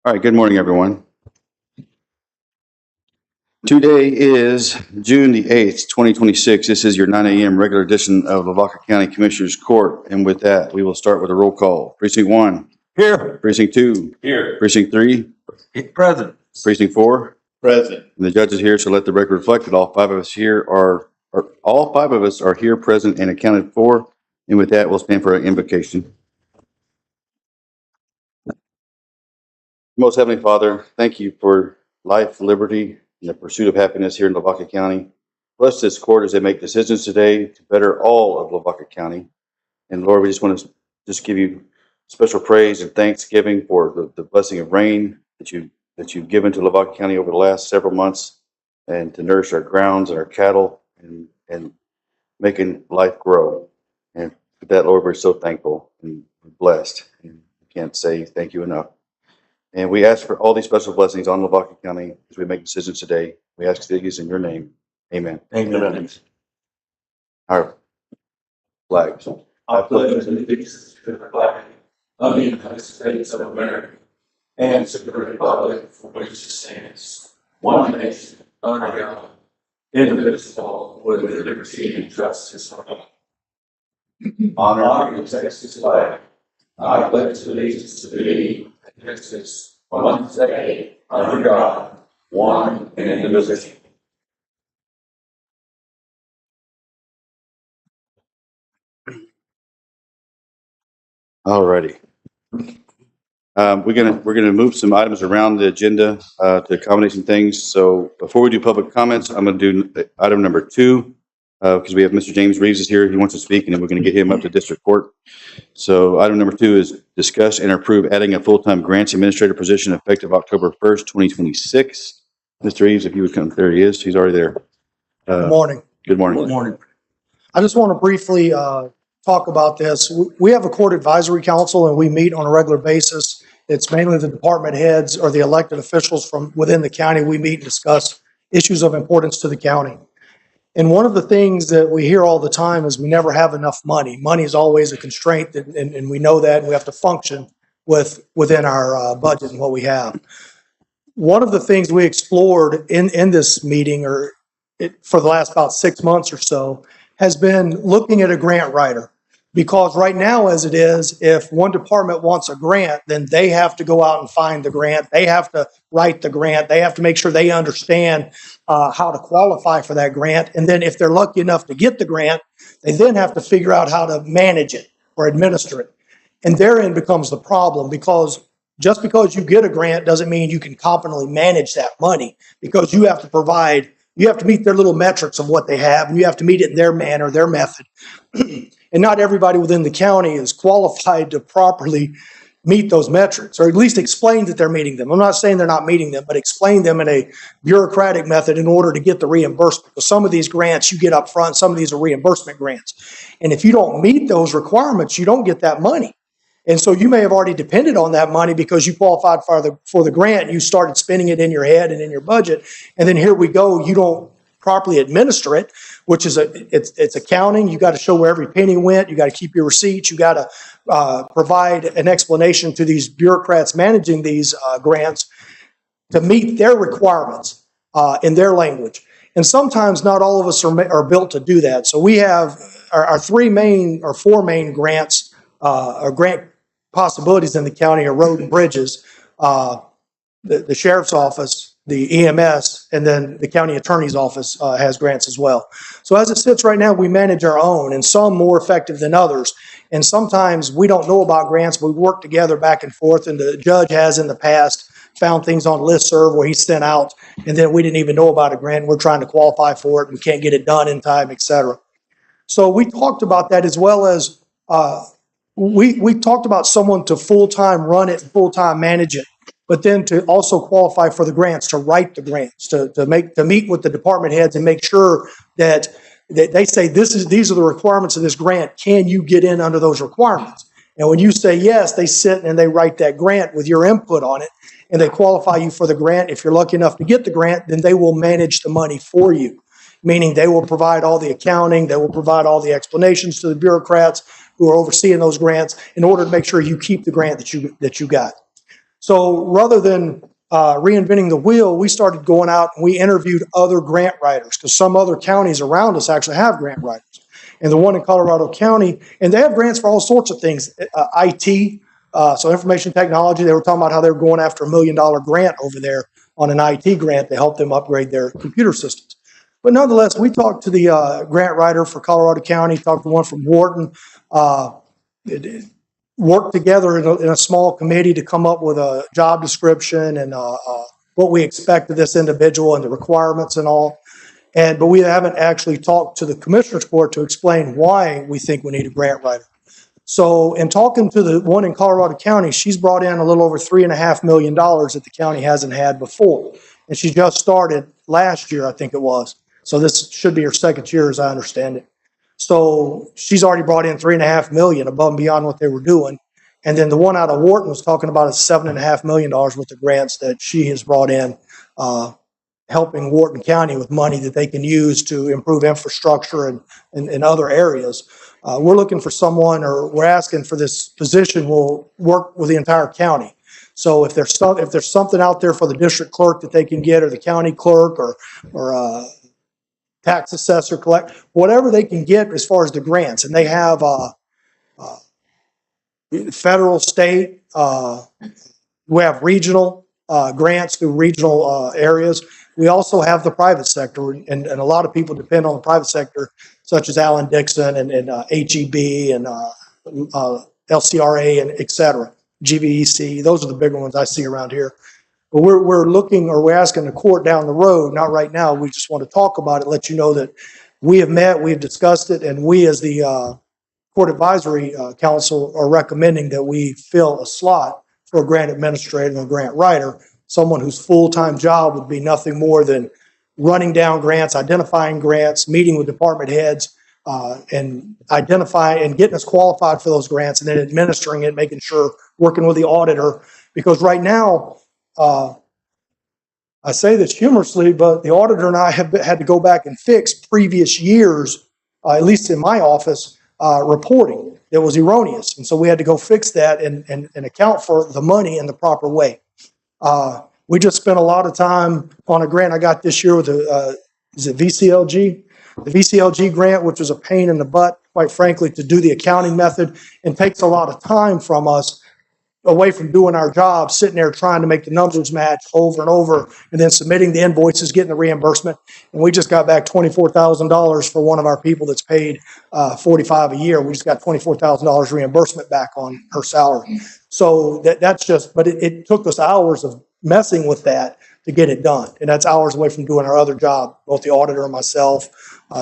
All right, good morning, everyone. Today is June the 8th, 2026. This is your 9 a.m. regular edition of Lavaca County Commissioners Court. And with that, we will start with a roll call. Precinct 1. Here. Precinct 2. Here. Precinct 3. Present. Precinct 4. Present. And the judge is here, so let the record reflect that all five of us are here present and accounted for. And with that, we'll stand for an invocation. Most Heavenly Father, thank you for life, liberty, and the pursuit of happiness here in Lavaca County. Bless this court as they make decisions today to better all of Lavaca County. And Lord, we just want to give you special praise and thanksgiving for the blessing of rain that you've given to Lavaca County over the last several months, and to nourish our grounds and our cattle and making life grow. And for that, Lord, we're so thankful and blessed. And we can't say thank you enough. And we ask for all these special blessings on Lavaca County as we make decisions today. We ask these in your name. Amen. Amen. Our flags. I pledge allegiance to the flag of the United States of America and to the republic for which it stands, one nation, under God, indivisible, with liberty and justice for all. Honor and Texas flag. I pledge allegiance to thee, Texas, one state, under God, one and indivisible. All righty. We're gonna move some items around the agenda to accommodate some things. So before we do public comments, I'm gonna do item number 2 because we have Mr. James Reeves is here. He wants to speak, and then we're gonna get him up to district court. So item number 2 is discuss and approve adding a full-time grants administrator position effective October 1st, 2026. Mr. Reeves, if you would come, there he is. He's already there. Good morning. Good morning. Good morning. I just want to briefly talk about this. We have a court advisory council and we meet on a regular basis. It's mainly the department heads or the elected officials from within the county. We meet and discuss issues of importance to the county. And one of the things that we hear all the time is we never have enough money. Money is always a constraint, and we know that, and we have to function within our budget and what we have. One of the things we explored in this meeting for the last about 6 months or so has been looking at a grant writer. Because right now, as it is, if one department wants a grant, then they have to go out and find the grant. They have to write the grant. They have to make sure they understand how to qualify for that grant. And then if they're lucky enough to get the grant, they then have to figure out how to manage it or administer it. And therein becomes the problem, because just because you get a grant doesn't mean you can competently manage that money, because you have to meet their little metrics of what they have, and you have to meet it in their manner, their method. And not everybody within the county is qualified to properly meet those metrics, or at least explain that they're meeting them. I'm not saying they're not meeting them, but explain them in a bureaucratic method in order to get the reimbursement. Because some of these grants you get up front, some of these are reimbursement grants. And if you don't meet those requirements, you don't get that money. And so you may have already depended on that money because you qualified for the grant, and you started spending it in your head and in your budget. And then here we go, you don't properly administer it, which is it's accounting. You got to show where every penny went. You got to keep your receipts. You got to provide an explanation to these bureaucrats managing these grants to meet their requirements in their language. And sometimes not all of us are built to do that. So we have our 4 main grants or grant possibilities in the county are road and bridges, the sheriff's office, the EMS, and then the county attorney's office has grants as well. So as it sits right now, we manage our own, and some more effective than others. And sometimes we don't know about grants, but we work together back and forth, and the judge has in the past found things on listserv where he sent out, and then we didn't even know about a grant. We're trying to qualify for it, and we can't get it done in time, etc. So we talked about that, as well as we talked about someone to full-time run it, full-time manage it, but then to also qualify for the grants, to write the grants, to meet with the department heads and make sure that they say these are the requirements of this grant. Can you get in under those requirements? And when you say yes, they sit and they write that grant with your input on it, and they qualify you for the grant. If you're lucky enough to get the grant, then they will manage the money for you, meaning they will provide all the accounting, they will provide all the explanations to the bureaucrats who are overseeing those grants in order to make sure you keep the grant that you got. So rather than reinventing the wheel, we started going out and we interviewed other grant writers because some other counties around us actually have grant writers. And the one in Colorado County, and they have grants for all sorts of things, IT, so information technology. They were talking about how they were going after $1 million grant over there on an IT grant to help them upgrade their computer systems. But nonetheless, we talked to the grant writer for Colorado County, talked to one from Wharton, worked together in a small committee to come up with a job description and what we expect of this individual and the requirements and all. But we haven't actually talked to the Commissioner's Court to explain why we think we need a grant writer. So in talking to the one in Colorado County, she's brought in a little over $3.5 million that the county hasn't had before. And she just started last year, I think it was. So this should be her second year, as I understand it. So she's already brought in $3.5 million above and beyond what they were doing. And then the one out of Wharton was talking about $7.5 million worth of grants that she has brought in, helping Wharton County with money that they can use to improve infrastructure and other areas. We're looking for someone, or we're asking for this position will work with the entire county. So if there's something out there for the district clerk that they can get, or the county clerk, or tax assessor, collect, whatever they can get as far as the grants. And they have federal, state, we have regional grants through regional areas. We also have the private sector, and a lot of people depend on the private sector, such as Allen Dixon and HEB and LCRA and et cetera, GVEC. Those are the bigger ones I see around here. But we're looking, or we're asking the court down the road, not right now. We just want to talk about it, let you know that we have met, we've discussed it, and we as the Court Advisory Council are recommending that we fill a slot for a grant administrator and a grant writer, someone whose full-time job would be nothing more than running down grants, identifying grants, meeting with department heads, and identifying and getting us qualified for those grants, and then administering it, making sure, working with the auditor. Because right now, I say this humorously, but the auditor and I have had to go back and fix previous years, at least in my office, reporting that was erroneous. And so we had to go fix that and account for the money in the proper way. We just spent a lot of time on a grant I got this year with is it VCLG? The VCLG grant, which was a pain in the butt, quite frankly, to do the accounting method, and takes a lot of time from us away from doing our job, sitting there trying to make the numbers match over and over, and then submitting the invoices, getting the reimbursement. And we just got back $24,000 for one of our people that's paid $45,000 a year. We just got $24,000 reimbursement back on her salary. So that's just, but it took us hours of messing with that to get it done. And that's hours away from doing our other job, both the auditor and myself,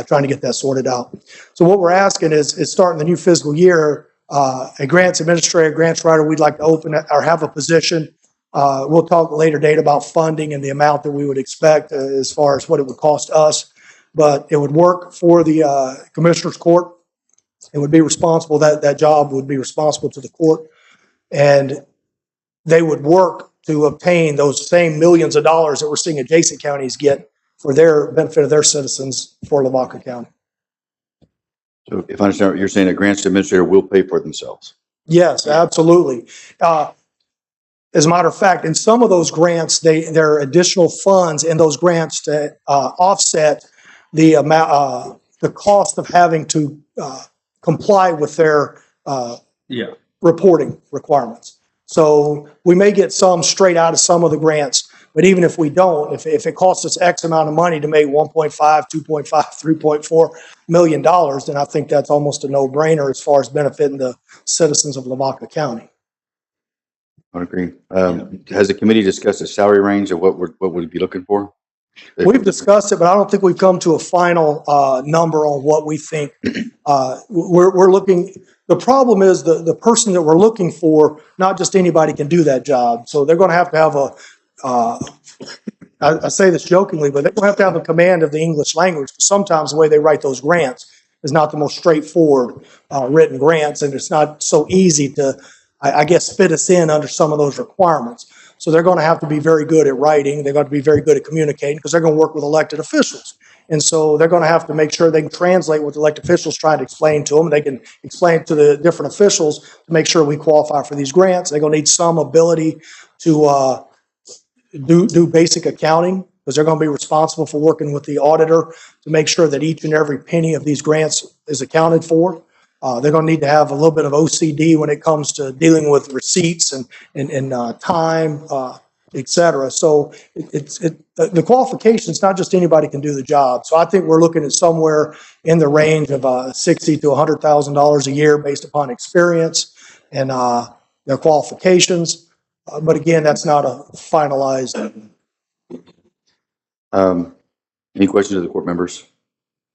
trying to get that sorted out. So what we're asking is starting the new fiscal year, a grants administrator, grants writer, we'd like to open or have a position. We'll talk later date about funding and the amount that we would expect as far as what it would cost us. But it would work for the Commissioner's Court. It would be responsible, that job would be responsible to the court. And they would work to obtain those same millions of dollars that we're seeing adjacent counties get for their benefit of their citizens for Lavaca County. So if I understand what you're saying, a grants administrator will pay for themselves. Yes, absolutely. As a matter of fact, in some of those grants, there are additional funds in those grants to offset the amount, the cost of having to comply with their reporting requirements. So we may get some straight out of some of the grants, but even if we don't, if it costs us X amount of money to make 1.5, 2.5, 3.4 million dollars, then I think that's almost a no-brainer as far as benefiting the citizens of Lavaca County. I agree. Has the committee discussed the salary range of what we'd be looking for? We've discussed it, but I don't think we've come to a final number on what we think. We're looking. The problem is the person that we're looking for, not just anybody can do that job. So they're going to have a, I say this jokingly, but they're going to have a command of the English language. Sometimes the way they write those grants is not the most straightforward written grants, and it's not so easy to, I guess, fit us in under some of those requirements. So they're going to have to be very good at writing. They're going to be very good at communicating because they're going to work with elected officials. And so they're going to have to make sure they can translate what the elected officials trying to explain to them. They can explain to the different officials to make sure we qualify for these grants. They're going to need some ability to do basic accounting because they're going to be responsible for working with the auditor to make sure that each and every penny of these grants is accounted for. They're going to need to have a little bit of OCD when it comes to dealing with receipts and time, et cetera. So the qualifications, not just anybody can do the job. So I think we're looking at somewhere in the range of $60,000 to $100,000 a year based upon experience and their qualifications. But again, that's not a finalized. Any questions of the court members?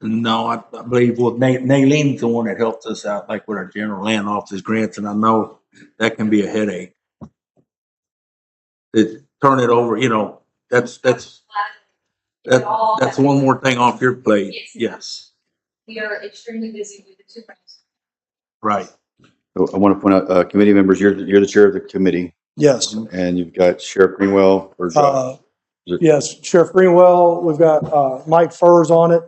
No, I believe, well, Naylene's the one that helped us out, like with our general land office grants, and I know that can be a headache. Turn it over, that's one more thing off your plate. Yes, We are extremely busy with the two grants. right. So I want to point out, committee members, you're the chair of the committee, Yes. and you've got Sheriff Greenwell or Yes, Sheriff Greenwell, we've got Mike Furs on it,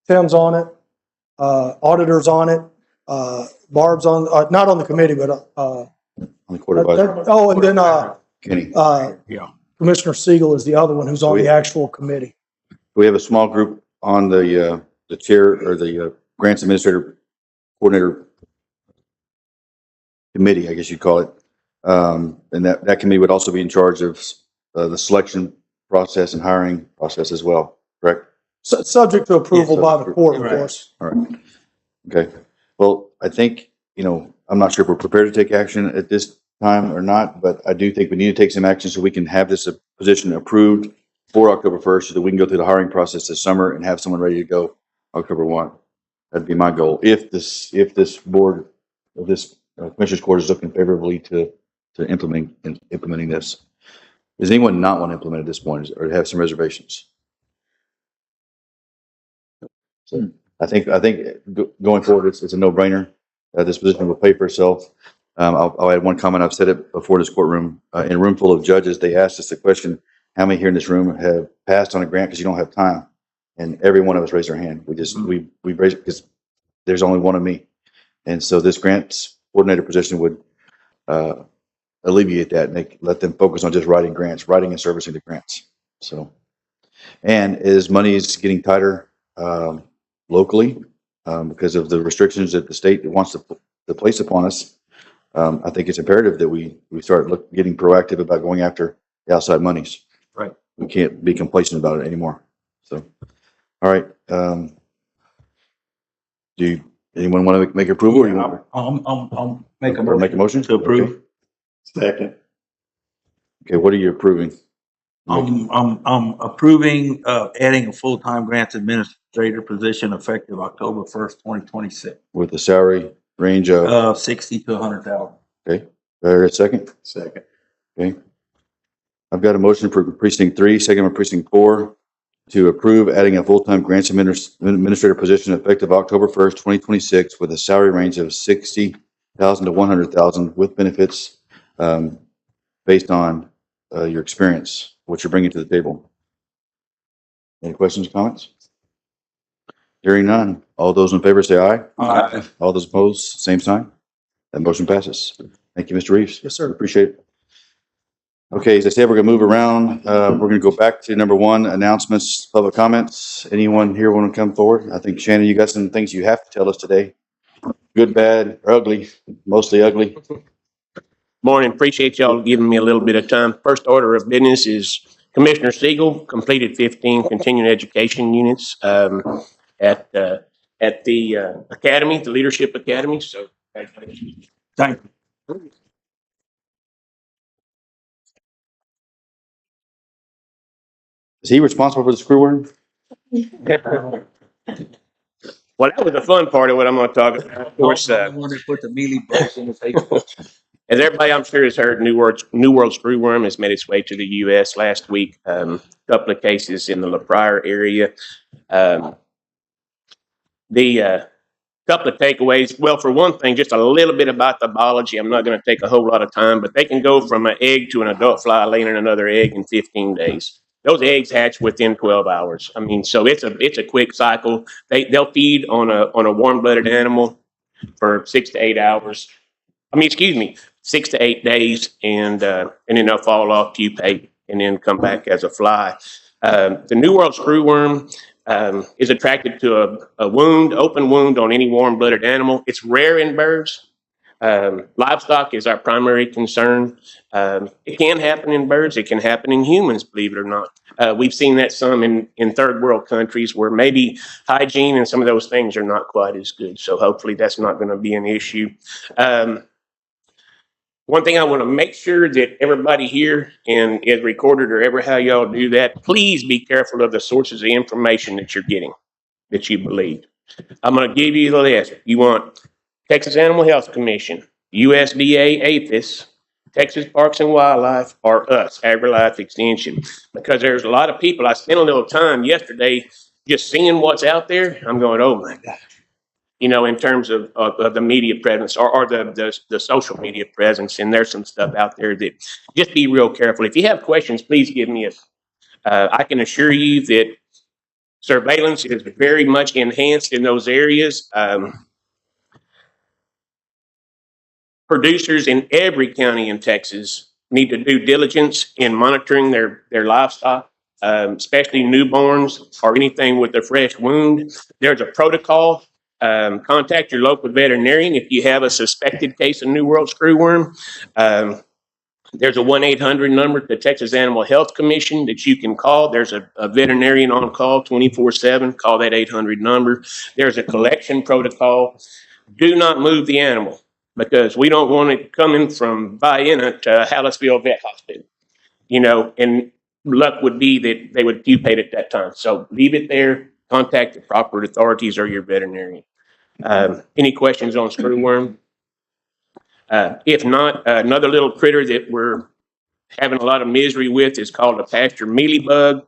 Tim's on it, auditors on it, Barb's on, not on the committee, but on the court advisor. oh, and then Kenny. Yeah. Commissioner Siegel is the other one who's on the actual committee. We have a small group on the chair or the grants administrator coordinator committee, I guess you'd call it. And that committee would also be in charge of the selection process and hiring process as well, correct? Subject to approval Yeah, by the court, of right. course. All right. Okay. Well, I think, I'm not sure if we're prepared to take action at this time or not, but I do think we need to take some action so we can have this position approved for October 1st so that we can go through the hiring process this summer and have someone ready to go October 1. That'd be my goal. If this board, or this commissioner's court is looking favorably to implementing this. Does anyone not want to implement at this point or have some reservations? So I think going forward, it's a no-brainer. This position will pay for itself. I'll add one comment. I've said it before in this courtroom. In a room full of judges, they asked us the question, how many here in this room have passed on a grant because you don't have time? And every one of us raised our hand. We raised it because there's only one of me. And so this grants coordinator position would alleviate that and let them focus on just writing and servicing the grants. So, and as money is getting tighter locally because of the restrictions that the state wants to place upon us, I think it's imperative that we start getting proactive about going after the outside monies. Right. We can't be complacent about it anymore. So, all right. Do anyone want to make approval? Or you want I'll make a to make a motion to approve. Okay. Second. Okay, what are you approving? I'm approving adding a full-time grants administrator position effective October 1st, 2026. With the salary range of 60 to 100,000. okay. A second. Second. Okay. I've got a motion for precinct 3, second by precinct 4, to approve adding a full-time grants administrator position effective October 1st, 2026, with a salary range of 60,000 to 100,000 with benefits, based on your experience, what you're bringing to the table. Any questions or comments? Hearing none. All those in favor say aye. Aye. All those opposed, same sign. That motion passes. Thank you, Mr. Reeves. Yes, sir. Appreciate it. Okay, as I said, we're going to move around. We're going to go back to number 1, announcements, public comments. Anyone here want to come forward? I think, Shannon, you got some things you have to tell us today. Good, bad, or ugly, mostly ugly. Morning. Appreciate y'all giving me a little bit of time. First order of business is Commissioner Siegel completed 15 continuing education units at the academy, the Leadership Academy. So congratulations. Thank you. Is he responsible for the screw worm? Well, that was the fun part of what I'm going to talk about. Of course, I want to put the mealy bugs in the table. as everybody I'm sure has heard, New World screwworm has made its way to the U.S. last week. A couple of cases in the La Pryor area. The couple of takeaways. Well, for one thing, just a little bit about the biology. I'm not going to take a whole lot of time, but they can go from an egg to an adult fly laying another egg in 15 days. Those eggs hatch within 12 hours. I mean, so it's a quick cycle. They'll feed on a warm-blooded animal for 6 to 8 hours. I mean, excuse me, 6 to 8 days, and then they'll fall off, pupate, and then come back as a fly. The New World screwworm is attracted to a wound, open wound on any warm-blooded animal. It's rare in birds. Livestock is our primary concern. It can happen in birds. It can happen in humans, believe it or not. We've seen that some in third world countries where maybe hygiene and some of those things are not quite as good. So hopefully that's not going to be an issue. One thing I want to make sure that everybody here and is recorded or ever how y'all do that, please be careful of the sources of information that you're getting, that you believe. I'm going to give you the list. You want Texas Animal Health Commission, USDA APHIS, Texas Parks and Wildlife, or us, AgriLife Extension. Because there's a lot of people, I spent a little time yesterday just seeing what's out there. I'm going, oh my gosh. You know, in terms of the media presence or the social media presence. And there's some stuff out there that just be real careful. If you have questions, please give me I can assure you that surveillance is very much enhanced in those areas. Producers in every county in Texas need to do diligence in monitoring their livestock, especially newborns or anything with a fresh wound. There's a protocol. Contact your local veterinarian if you have a suspected case of New World screwworm. There's a 1-800 number to the Texas Animal Health Commission that you can call. There's a veterinarian on call 24/7. Call that 800 number. There's a collection protocol. Do not move the animal because we don't want it coming from Vienna to Hallisville Vet Hospital. You know, and luck would be that they would pupate at that time. So leave it there. Contact the proper authorities or your veterinarian. Any questions on screwworm? If not, another little critter that we're having a lot of misery with is called a pasture mealybug.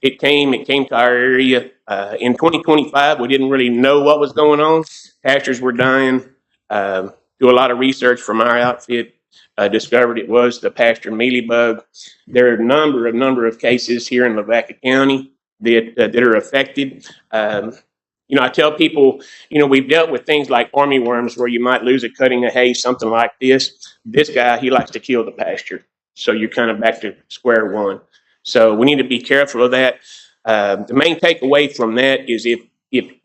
It came to our area in 2025. We didn't really know what was going on. Pastures were dying. Do a lot of research from our outfit. Discovered it was the pasture mealybug. There are a number of cases here in Lavaca County that are affected. You know, I tell people, you know, we've dealt with things like armyworms where you might lose a cutting of hay, something like this. This guy, he likes to kill the pasture. So you're kind of back to square one. So we need to be careful of that. The main takeaway from that is if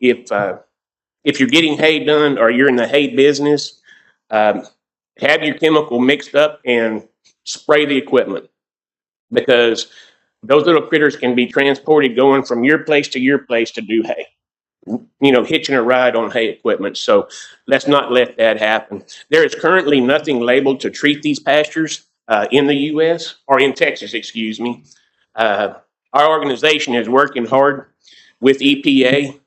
you're getting hay done or you're in the hay business, have your chemical mixed up and spray the equipment because those little critters can be transported going from your place to do hay. You know, hitching a ride on hay equipment. So let's not let that happen. There is currently nothing labeled to treat these pastures in the U.S. or in Texas, excuse me. Our organization is working hard with EPA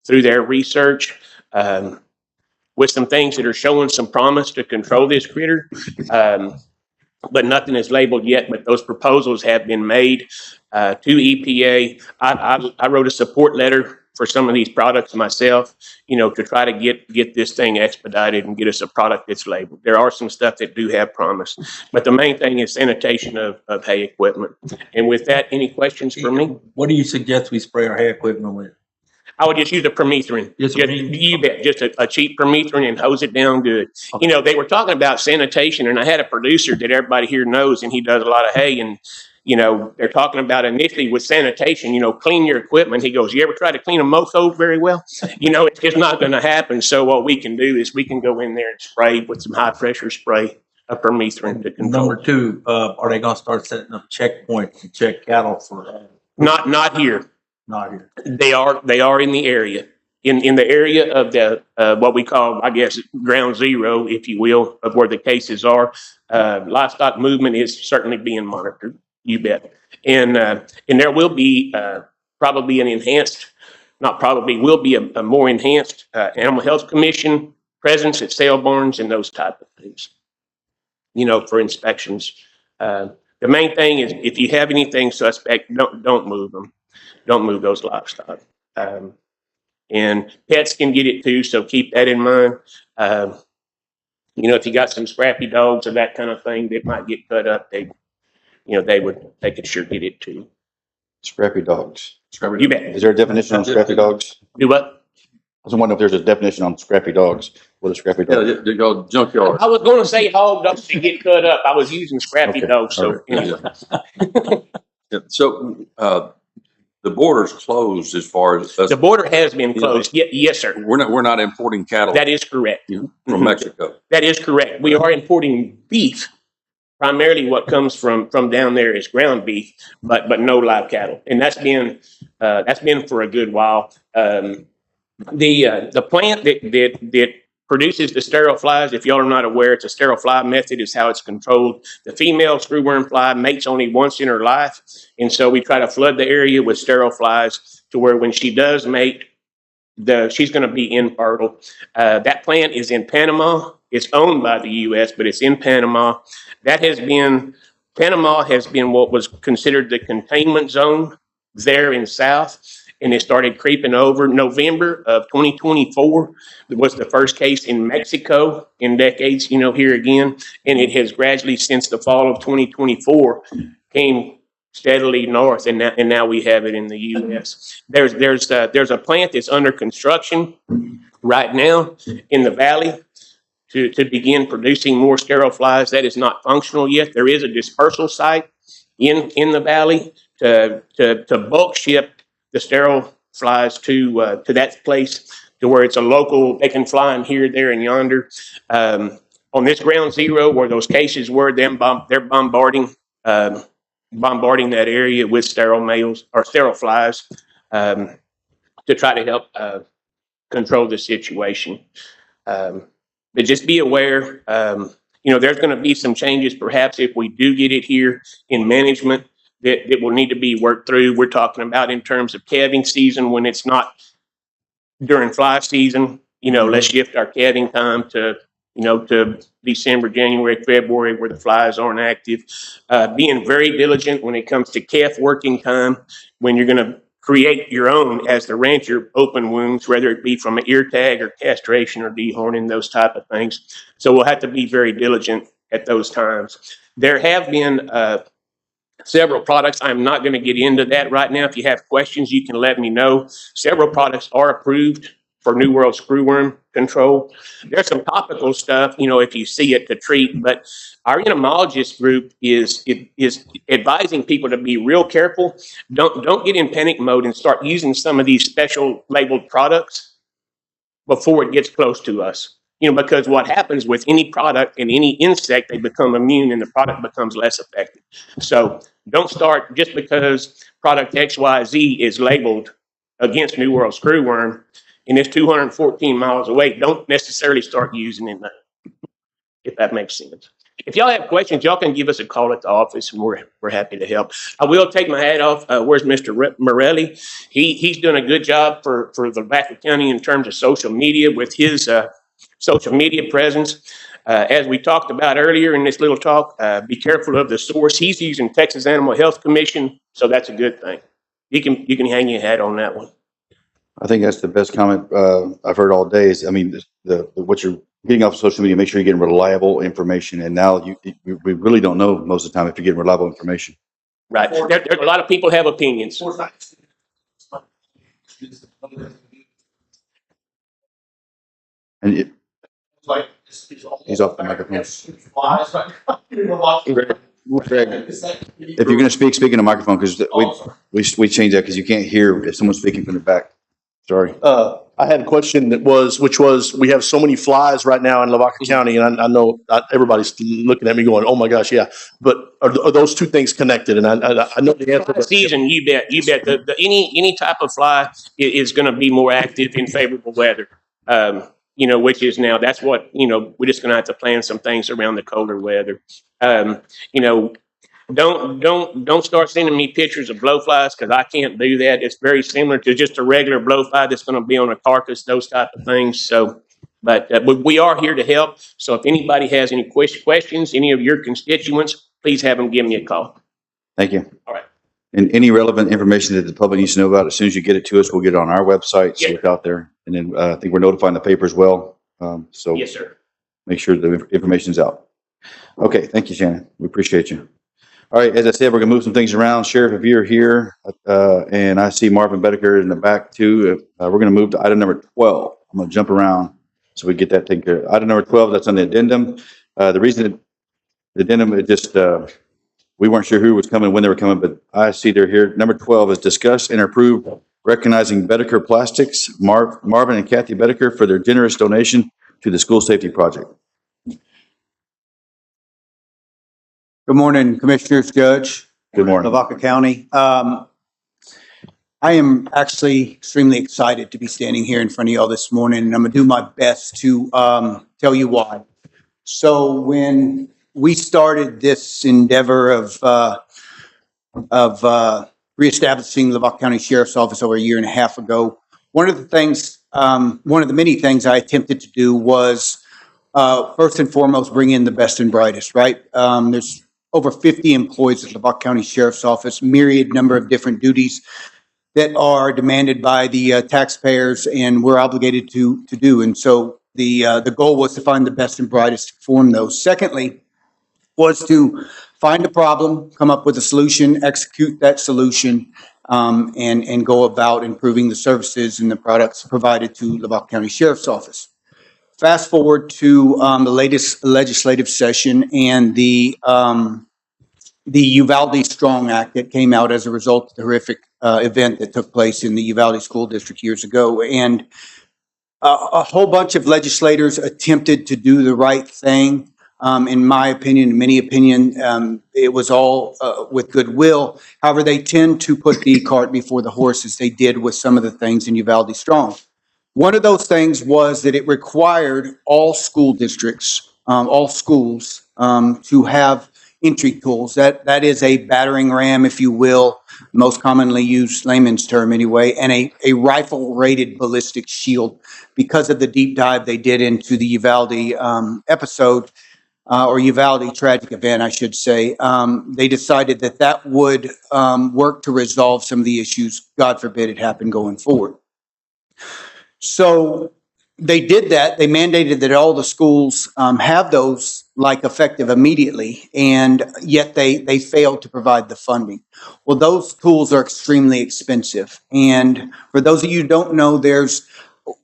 through their research with some things that are showing some promise to control this critter. But nothing is labeled yet, but those proposals have been made to EPA. I wrote a support letter for some of these products myself, you know, to try to get this thing expedited and get us a product that's labeled. There are some stuff that do have promise, but the main thing is sanitation of hay equipment. And with that, any questions for me? What do you suggest we spray our hay equipment with? I would just use a permethrin. You bet, just a cheap permethrin and hose it down good. Okay. You know, they were talking about sanitation, and I had a producer that everybody here knows, and he does a lot of hay, and you know, they're talking about initially with sanitation, you know, clean your equipment. He goes, you ever try to clean a moco very well? You know, it's just not going to happen. So what we can do is we can go in there and spray with some high pressure spray of permethrin to control. Number two, are they going to start setting up checkpoints to check cattle for? Not here. Not here. They are in the area. In the area of the what we call, I guess, ground zero, if you will, of where the cases are. Livestock movement is certainly being monitored. You bet. And there will be probably an enhanced, not probably, will be a more enhanced Animal Health Commission presence at sale barns and those type of things, you know, for inspections. The main thing is if you have anything suspect, don't move them. Don't move those livestock. and pets can get it too. So keep that in mind. If you got some scrappy dogs or that kind of thing that might get cut up, they could sure get it too. Scrappy dogs. You bet. Is there a definition on scrappy dogs? Do what? I was wondering if there's a definition on scrappy dogs. What is scrappy dog? Yeah, they go junkyard. I was going to say hog dogs that get cut up. I was using scrappy Okay. dogs. So All right. anyway. Yeah. So, the border's closed as far as us. The border has been closed. Yes, sir. We're not importing cattle That is correct. from Mexico. That is correct. We are importing beef. Primarily what comes from down there is ground beef, but no live cattle. And that's been for a good while. The plant that produces the sterile flies, if y'all are not aware, it's a sterile fly method is how it's controlled. The female screwworm fly mates only once in her life. And so we try to flood the area with sterile flies to where when she does mate, she's going to be infertile. That plant is in Panama. It's owned by the U.S., but it's in Panama. Panama has been what was considered the containment zone there in South, and it started creeping over. November of 2024 was the first case in Mexico in decades, here again, and it has gradually, since the fall of 2024, came steadily north, and now we have it in the U.S. There's a plant that's under construction right now in the valley to begin producing more sterile flies. That is not functional yet. There is a dispersal site in the valley to bulk ship the sterile flies to that place to where it's a local. They can fly in here, there, and yonder. On this ground zero where those cases were, they're bombarding that area with sterile males or sterile flies to try to help control the situation. But just be aware, there's going to be some changes perhaps if we do get it here in management that will need to be worked through. We're talking about in terms of calving season when it's not during fly season. Let's shift our calving time to December, January, February, where the flies aren't active. Being very diligent when it comes to calf working time, when you're going to create your own as the rancher open wounds, whether it be from an ear tag or castration or dehorning, those type of things. So we'll have to be very diligent at those times. There have been several products. I'm not going to get into that right now. If you have questions, you can let me know. Several products are approved for New World screwworm control. There's some topical stuff, if you see it, to treat, but our entomologist group is advising people to be real careful. Don't get in panic mode and start using some of these special labeled products before it gets close to us. Because what happens with any product and any insect, they become immune and the product becomes less effective. So don't start just because product XYZ is labeled against New World screwworm and it's 214 miles away. Don't necessarily start using it, if that makes sense. If y'all have questions, y'all can give us a call at the office, and we're happy to help. I will take my hat off. Where's Mr. Morelli? He's doing a good job for Lavaca County in terms of social media with his social media presence. As we talked about earlier in this little talk, be careful of the source. He's using Texas Animal Health Commission, so that's a good thing. You can hang your hat on that one. I think that's the best comment I've heard all day. Is what you're getting off of social media. Make sure you're getting reliable information. And now we really don't know most of the time if you're getting reliable information. Right. There a lot of people have opinions. And he's off the microphone. Greg, if you're going to speak in the microphone, because we changed that because you can't hear if someone's speaking from the back. Sorry. I had a question which was, we have so many flies right now in Lavaca County, and I know everybody's looking at me going, "Oh my gosh, yeah." But are those two things connected? And I know the answer. Fly season, you bet. Any type of fly is going to be more active in favorable weather. Which is now, that's what, we're just going to have to plan some things around the colder weather. Don't start sending me pictures of blowflies because I can't do that. It's very similar to just a regular blowfly that's going to be on a carcass, those type of things. So, but we are here to help. So if anybody has any questions, any of your constituents, please have them give me a call. Thank you. All right. And any relevant information that the public needs to know about, as soon as you get it to us, we'll get it on our website, so Yeah. it's out there. And then I think we're notifying the paper as well. So Yes, sir. make sure the information's out. Okay, thank you, Shannon. We appreciate you. All right, as I said, we're gonna move some things around. Sheriff, if you're here, and I see Marvin Bedecker in the back too, we're gonna move to item number 12. I'm gonna jump around so we get that taken care of. Item number 12, that's on the addendum. The reason the addendum, it just, we weren't sure who was coming, when they were coming, but I see they're here. Number 12 is discuss and approve recognizing Bedecker Plastics, Marvin and Kathy Bedecker for their generous donation to the school safety project. Good morning, Commissioners, Judge, Good morning. Lavaca County. I am actually extremely excited to be standing here in front of y'all this morning, and I'm gonna do my best to tell you why. So when we started this endeavor of reestablishing Lavaca County Sheriff's Office over a year and a half ago, one of the many things I attempted to do was first and foremost, bring in the best and brightest, right? There's over 50 employees at Lavaca County Sheriff's Office, myriad number of different duties that are demanded by the taxpayers and we're obligated to do. And so the goal was to find the best and brightest to perform those. Secondly, was to find a problem, come up with a solution, execute that solution, and go about improving the services and the products provided to Lavaca County Sheriff's Office. Fast forward to the latest legislative session and the Uvalde Strong Act that came out as a result of the horrific event that took place in the Uvalde School District years ago. And a whole bunch of legislators attempted to do the right thing. In my opinion, in many opinion, it was all with goodwill. However, they tend to put the cart before the horse, as they did with some of the things in Uvalde Strong. One of those things was that it required all school districts, all schools, to have entry tools. That is a battering ram, if you will, most commonly used layman's term anyway, and a rifle-rated ballistic shield. Because of the deep dive they did into the Uvalde episode, or Uvalde tragic event, I should say, they decided that that would work to resolve some of the issues, God forbid it happened going forward. So they did that. They mandated that all the schools have those like effective immediately, and yet they failed to provide the funding. Well, those tools are extremely expensive. And for those of you who don't know,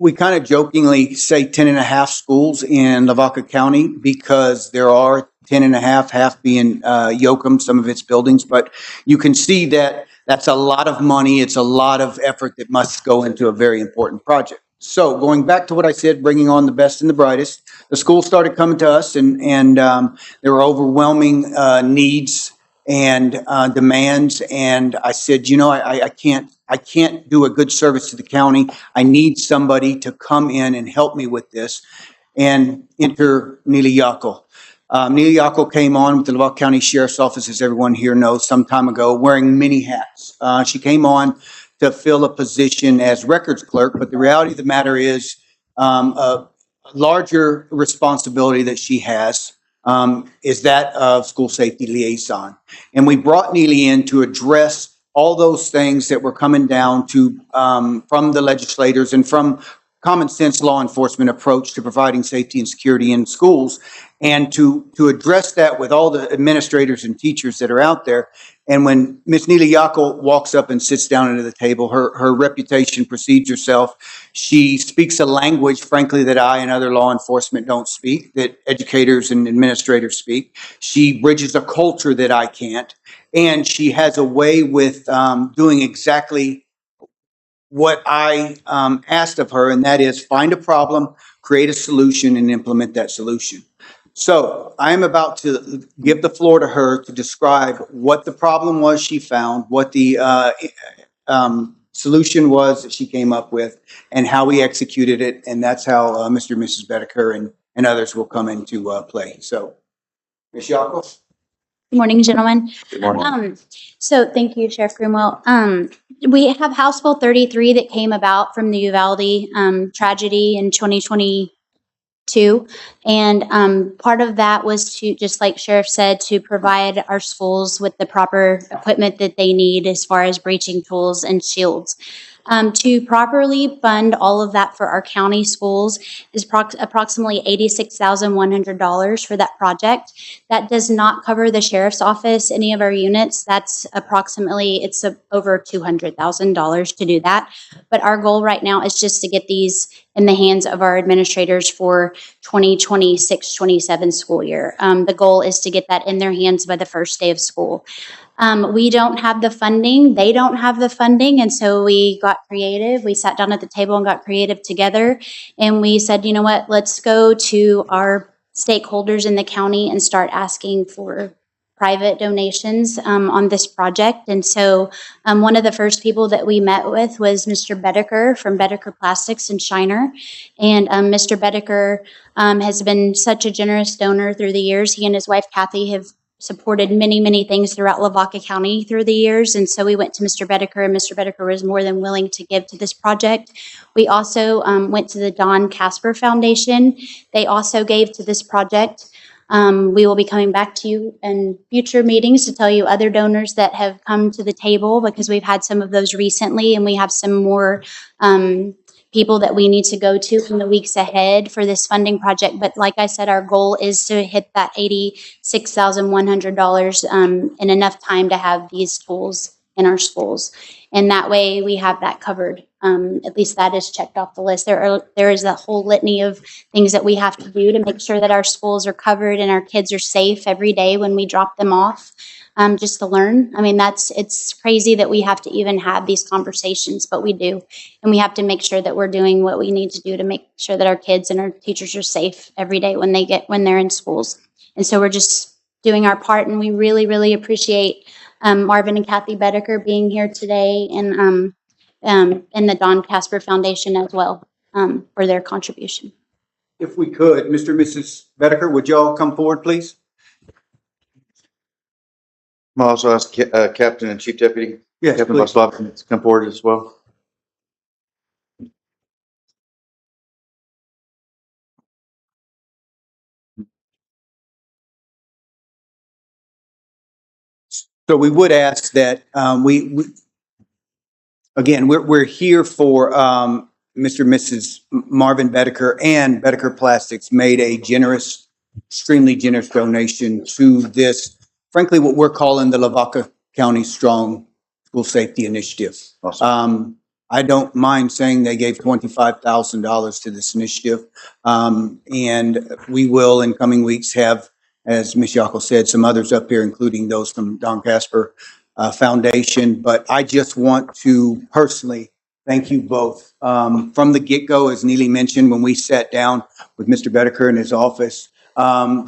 we kind of jokingly say 10 and a half schools in Lavaca County because there are 10 and a half being Yoakum, some of its buildings, but you can see that that's a lot of money. It's a lot of effort that must go into a very important project. So going back to what I said, bringing on the best and the brightest, the schools started coming to us and there were overwhelming needs and demands. And I said, you know, I can't do a good service to the county. I need somebody to come in and help me with this. And enter Neely Yackel. Neely Yackel came on with the Lavaca County Sheriff's Office, as everyone here knows, some time ago, wearing many hats. She came on to fill a position as records clerk, but the reality of the matter is a larger responsibility that she has is that of school safety liaison. And we brought Neely in to address all those things that were coming down to from the legislators and from common sense law enforcement approach to providing safety and security in schools, and to address that with all the administrators and teachers that are out there. And when Ms. Neely Yackel walks up and sits down at the table, her reputation precedes herself. She speaks a language, frankly, that I and other law enforcement don't speak, that educators and administrators speak. She bridges a culture that I can't. And she has a way with doing exactly what I asked of her, and that is find a problem, create a solution, and implement that solution. So I am about to give the floor to her to describe what the problem was she found, what the solution was that she came up with, and how we executed it. And that's how Mr. and Mrs. Bedecker and others will come into play. So, Ms. Yackel. Good morning, gentlemen. Good morning. So thank you, Sheriff Greenwell. We have House Bill 33 that came about from the Uvalde tragedy in 2020, too. And part of that was to, just like Sheriff said, to provide our schools with the proper equipment that they need as far as breaching tools and shields. To properly fund all of that for our county schools is approximately $86,100 for that project. That does not cover the sheriff's office, any of our units. That's approximately, it's over $200,000 to do that. But our goal right now is just to get these in the hands of our administrators for 2026-27 school year. The goal is to get that in their hands by the first day of school. We don't have the funding. They don't have the funding. And so we got creative. We sat down at the table and got creative together. And we said, you know what, let's go to our stakeholders in the county and start asking for private donations on this project. And so one of the first people that we met with was Mr. Bedecker from Bedecker Plastics in Shiner. And Mr. Bedecker has been such a generous donor through the years. He and his wife, Kathy, have supported many, many things throughout Lavaca County through the years. And so we went to Mr. Bedecker, and Mr. Bedecker was more than willing to give to this project. We also went to the Don Casper Foundation. They also gave to this project. We will be coming back to you in future meetings to tell you other donors that have come to the table, because we've had some of those recently, and we have some more people that we need to go to in the weeks ahead for this funding project. But like I said, our goal is to hit that $86,100 in enough time to have these tools in our schools. And that way we have that covered. At least that is checked off the list. There is a whole litany of things that we have to do to make sure that our schools are covered and our kids are safe every day when we drop them off. Just to learn. I mean, it's crazy that we have to even have these conversations, but we do. And we have to make sure that we're doing what we need to do to make sure that our kids and our teachers are safe every day when they're in schools. And so we're just doing our part, and we really, really appreciate Marvin and Kathy Bedecker being here today, and the Don Casper Foundation as well for their contribution. If we could, Mr. and Mrs. Bedecker, would y'all come forward, please? I'm also ask Captain and Chief Deputy. Yes, Captain please. Vaslov to come forward as well. So we would ask that again, we're here for Mr. and Mrs. Marvin Bedecker, and Bedecker Plastics made a generous, extremely generous donation to this, frankly, what we're calling the Lavaca County Strong School Safety Initiative. Awesome. I don't mind saying they gave $25,000 to this initiative. And we will in coming weeks have, as Ms. Yockel said, some others up here, including those from Don Casper Foundation. But I just want to personally thank you both. From the get-go, as Neely mentioned, when we sat down with Mr. Bedecker in his office,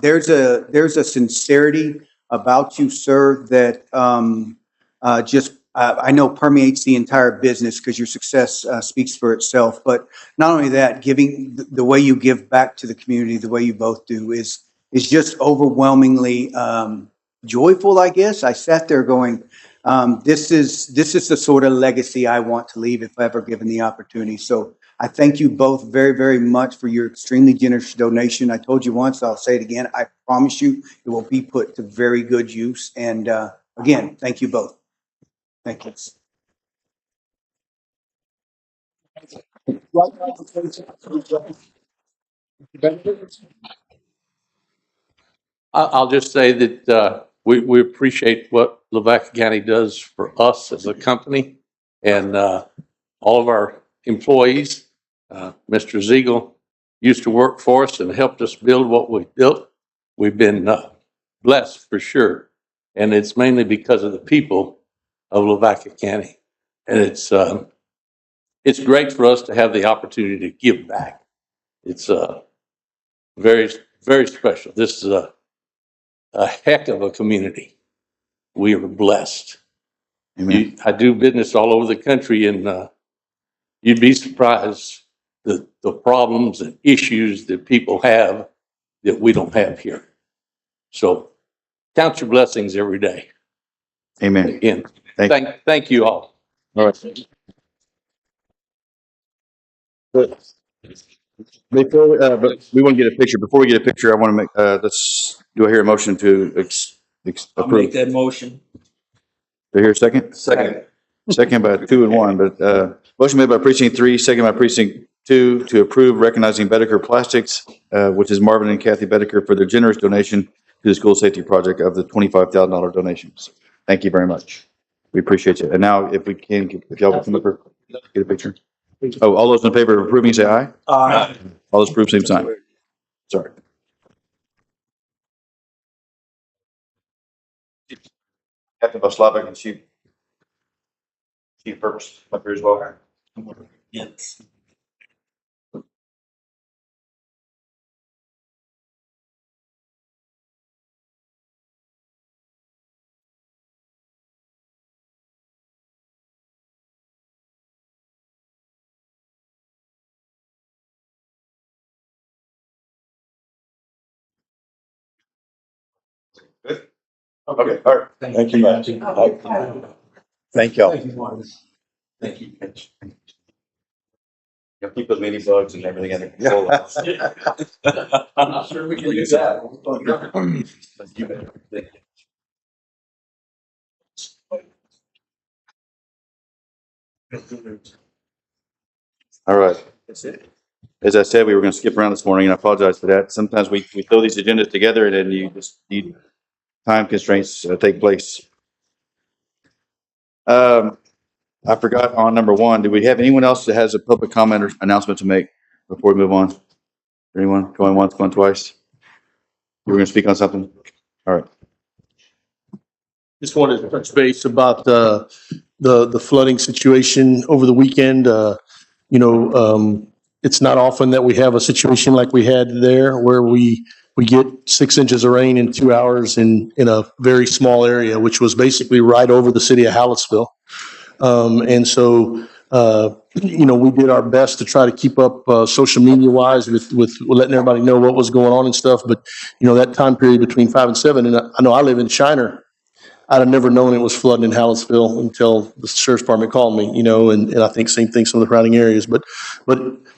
there's a sincerity about you, sir, that I know permeates the entire business, because your success speaks for itself. But not only that, giving the way you give back to the community, the way you both do, is just overwhelmingly joyful, I guess. I sat there going, this is the sort of legacy I want to leave if ever given the opportunity. So I thank you both very, very much for your extremely generous donation. I told you once, I'll say it again. I promise you it will be put to very good use. And again, thank you both. Thank you. I'll just say that we appreciate what Lavaca County does for us as a company, and all of our employees. Mr. Ziegel used to work for us and helped us build what we built. We've been blessed for sure, and it's mainly because of the people of Lavaca County. And it's great for us to have the opportunity to give back. It's very, very special. This is a heck of a community. We are blessed. Amen. I do business all over the country, and you'd be surprised the problems and issues that people have that we don't have here. So count your blessings every day. Amen. Again, Thank thank you all. All right. But we want to get a picture. Before we get a picture, I want to make, do I hear a motion to I'll make approve? that motion. Do I hear a second? Second. Second by 2 and 1, but, motion made by precinct 3, second by precinct 2 to approve recognizing Bedecker Plastics, which is Marvin and Kathy Bedecker for their generous donation to the school safety project of the $25,000 donations. Thank you very much. We appreciate you. And now if we can, if y'all will come up here, get a picture. Oh, all those in favor of approving, say aye. Aye. All those approved, same sign. Sorry. Captain Vaslava, and Chief Purpose up here as well. Yes. Good? Okay, all right. Thank you much. Thank y'all. Thank you. Yeah, keep those mini bugs and everything under control. I'm not sure we can do that. All right. As I said, we were going to skip around this morning, and I apologize for that. Sometimes we throw these agendas together, and then you just need time constraints take place. I forgot on number 1. Do we have anyone else that has a public comment or announcement to make before we move on? Anyone going once, going twice? You were going to speak on something? All right. Just wanted to touch base about the flooding situation over the weekend. It's not often that we have a situation like we had there where we get 6 inches of rain in 2 hours in a very small area, which was basically right over the city of Hallettsville. We did our best to try to keep up social media wise with letting everybody know what was going on and stuff. But, that time period between 5 and 7, and I know I live in Shiner. I'd have never known it was flooding in Hallettsville until the sheriff's department called me, and I think same thing, some of the surrounding areas. But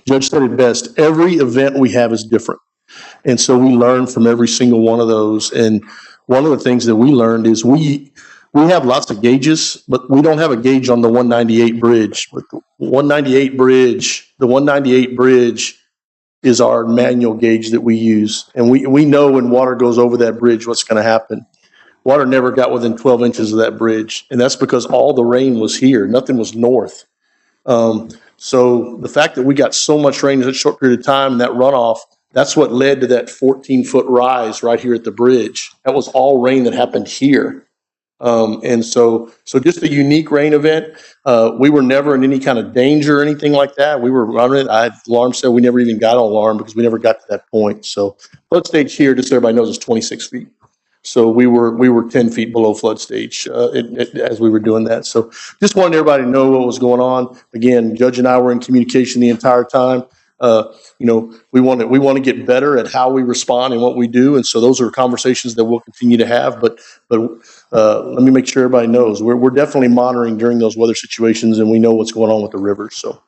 Judge said it best. Every event we have is different. And so we learn from every single one of those. And one of the things that we learned is we have lots of gauges, but we don't have a gauge on the 198 bridge. But the 198 bridge is our manual gauge that we use. And we know when water goes over that bridge, what's going to happen. Water never got within 12 inches of that bridge. And that's because all the rain was here. Nothing was north. So the fact that we got so much rain in such a short period of time and that runoff, that's what led to that 14-foot rise right here at the bridge. That was all rain that happened here. So just a unique rain event. We were never in any kind of danger or anything like that. We were running. Alarm said we never even got an alarm because we never got to that point. So flood stage here, just so everybody knows, is 26 feet. So we were 10 feet below flood stage as we were doing that. So just wanted everybody to know what was going on. Again, Judge and I were in communication the entire time. We want to get better at how we respond and what we do. And so those are conversations that we'll continue to have. But let me make sure everybody knows we're definitely monitoring during those weather situations, and we know what's going on with the rivers. So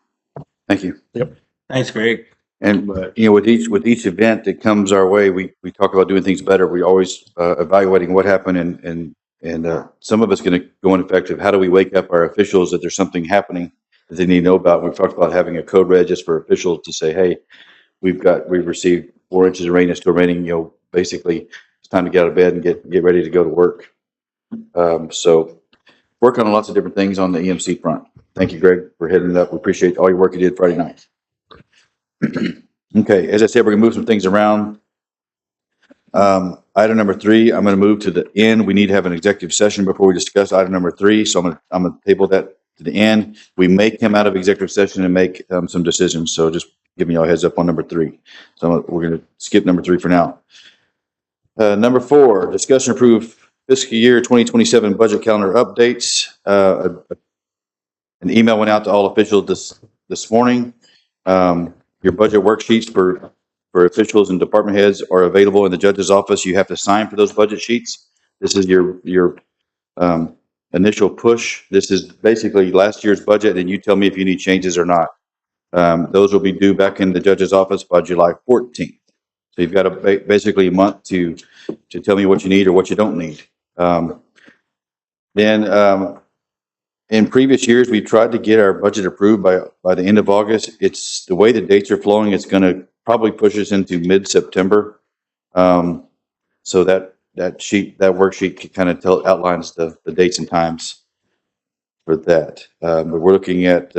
Thank you. Yep. Thanks, Greg. And, with each event that comes our way, we talk about doing things better. We always evaluating what happened and some of it's going to go in effect of how do we wake up our officials that there's something happening that they need to know about. We've talked about having a code red just for officials to say, hey, we've received 4 inches of rain. It's still raining. Basically it's time to get out of bed and get ready to go to work. So working on lots of different things on the EMC front. Thank you, Greg, for heading it up. We appreciate all your work you did Friday night. Okay, as I said, we're gonna move some things around. Item number 3, I'm gonna move to the end. We need to have an executive session before we discuss item number 3, so I'm gonna table that to the end. We may come out of executive session and make some decisions, so just giving y'all a heads up on number 3. So we're gonna skip number 3 for now. Number 4, discussion approve fiscal year 2027 budget calendar updates. An email went out to all officials this morning. Your budget worksheets for officials and department heads are available in the judge's office. You have to sign for those budget sheets. This is your initial push. This is basically last year's budget, and you tell me if you need changes or not. Those will be due back in the judge's office by July 14th. So you've got basically a month to tell me what you need or what you don't need. Then in previous years, we tried to get our budget approved by the end of August. It's the way the dates are flowing, it's going to probably push us into mid-September. So that worksheet kind of outlines the dates and times for that. But we're looking at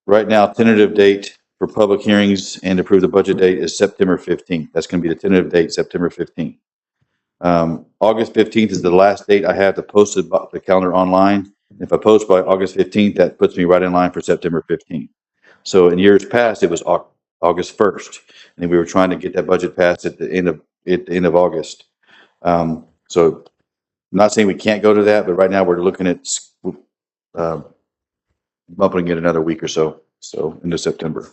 right now, tentative date for public hearings and approve the budget date is September 15th. That's going to be the tentative date, September 15th. August 15th is the last date I have to post the calendar online. If I post by August 15th, that puts me right in line for September 15th. So in years past, it was August 1st, and we were trying to get that budget passed at the end of August. So I'm not saying we can't go to that, but right now we're looking at bumping it another week or so into September.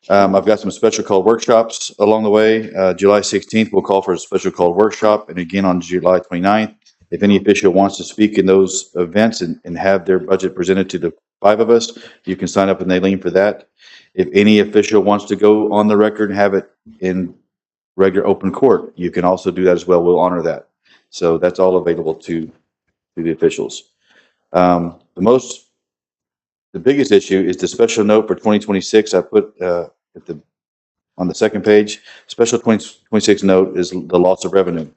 I've got some special called workshops along the way. July 16th, we'll call for a special called workshop, and again on July 29th. If any official wants to speak in those events and have their budget presented to the 5 of us, you can sign up with Naleen for that. If any official wants to go on the record and have it in regular open court, you can also do that as well. We'll honor that. So that's all available to the officials. The biggest issue is the special note for 2026. I put on the second page. Special 2026 note is the loss of revenue.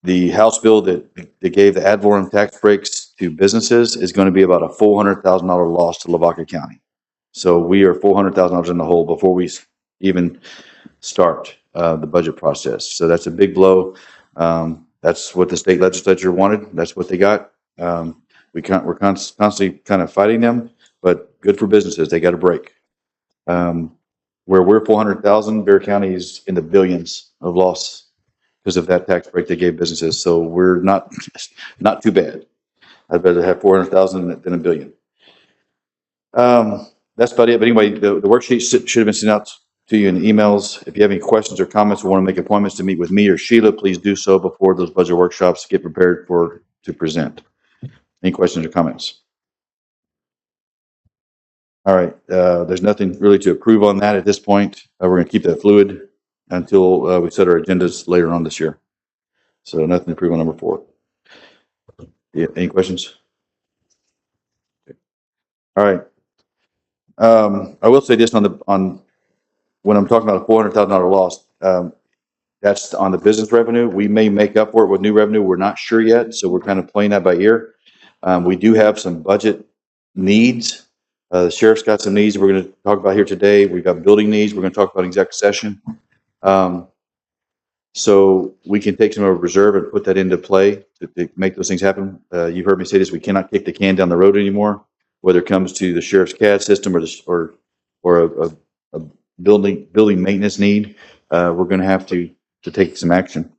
The House bill that gave the ad valorem tax breaks to businesses is going to be about a $400,000 loss to Lavaca County. So we are $400,000 in the hole before we even start the budget process. So that's a big blow. That's what the state legislature wanted. That's what they got. We're constantly kind of fighting them, but good for businesses. They got a break. Where we're 400,000, Bear County is in the billions of loss because of that tax break they gave businesses. So we're not too bad. I'd rather have 400,000 than a billion. That's about it. But anyway, the worksheet should have been sent out to you in emails. If you have any questions or comments or want to make appointments to meet with me or Sheila, please do so before those budget workshops get prepared to present. Any questions or comments? All right. There's nothing really to approve on that at this point. We're going to keep that fluid until we set our agendas later on this year. So nothing to approve on number 4. Yeah. Any questions? Okay. All right. I will say this on when I'm talking about a $400,000 loss. That's on the business revenue. We may make up for it with new revenue. We're not sure yet, so we're kind of playing that by ear. We do have some budget needs. The sheriff's got some needs we're going to talk about here today. We've got building needs. We're going to talk about executive session. So we can take some of our reserve and put that into play to make those things happen. You heard me say this. We cannot kick the can down the road anymore, whether it comes to the sheriff's CAD system or a building maintenance need. We're going to have to take some action.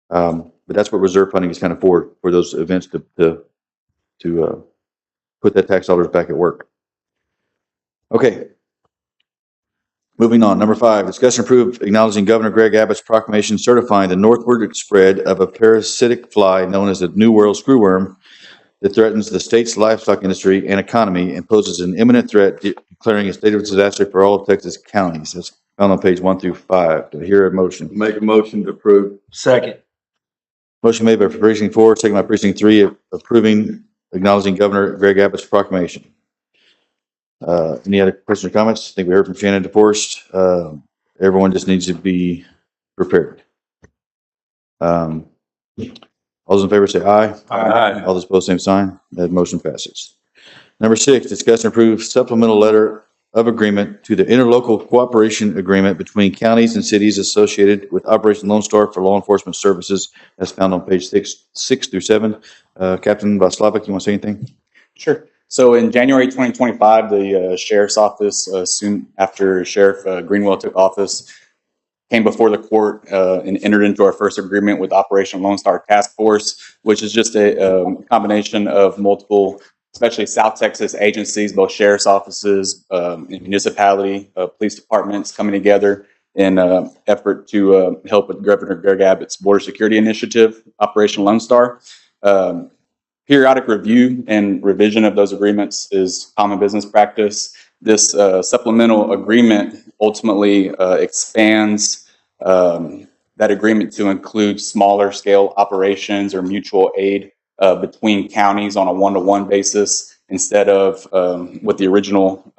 But that's what reserve funding is kind of for those events to put that tax dollars back at work. Okay. Moving on. Number 5, discussion approved acknowledging Governor Greg Abbott's proclamation certifying the northward spread of a parasitic fly known as the New World screwworm that threatens the state's livestock industry and economy and poses an imminent threat, declaring a state of disaster for all of Texas counties. That's found on page 1 through 5. Do I hear a motion? Make a motion to approve. Second. Motion made by precinct 4, second by precinct 3, acknowledging Governor Greg Abbott's proclamation. Any other questions or comments? I think we heard from Shannon DeForest. Everyone just needs to be prepared. All those in favor say aye. Aye. All those opposed, same sign. That motion passes. Number 6, discuss and approve supplemental letter of agreement to the interlocal cooperation agreement between counties and cities associated with Operation Lone Star for law enforcement services. That's found on page 6 through 7. Captain Vaslavic, you want to say anything? Sure. So in January 2025, the sheriff's office, soon after Sheriff Greenwell took office, came before the court and entered into our first agreement with Operation Lone Star Task Force, which is just a combination of multiple, especially South Texas agencies, both sheriff's offices, municipality, police departments coming together in an effort to help with Governor Greg Abbott's border security initiative, Operation Lone Star. periodic review and revision of those agreements is common business practice. This supplemental agreement ultimately expands that agreement to include smaller scale operations or mutual aid between counties on a one-to-one basis instead of what the original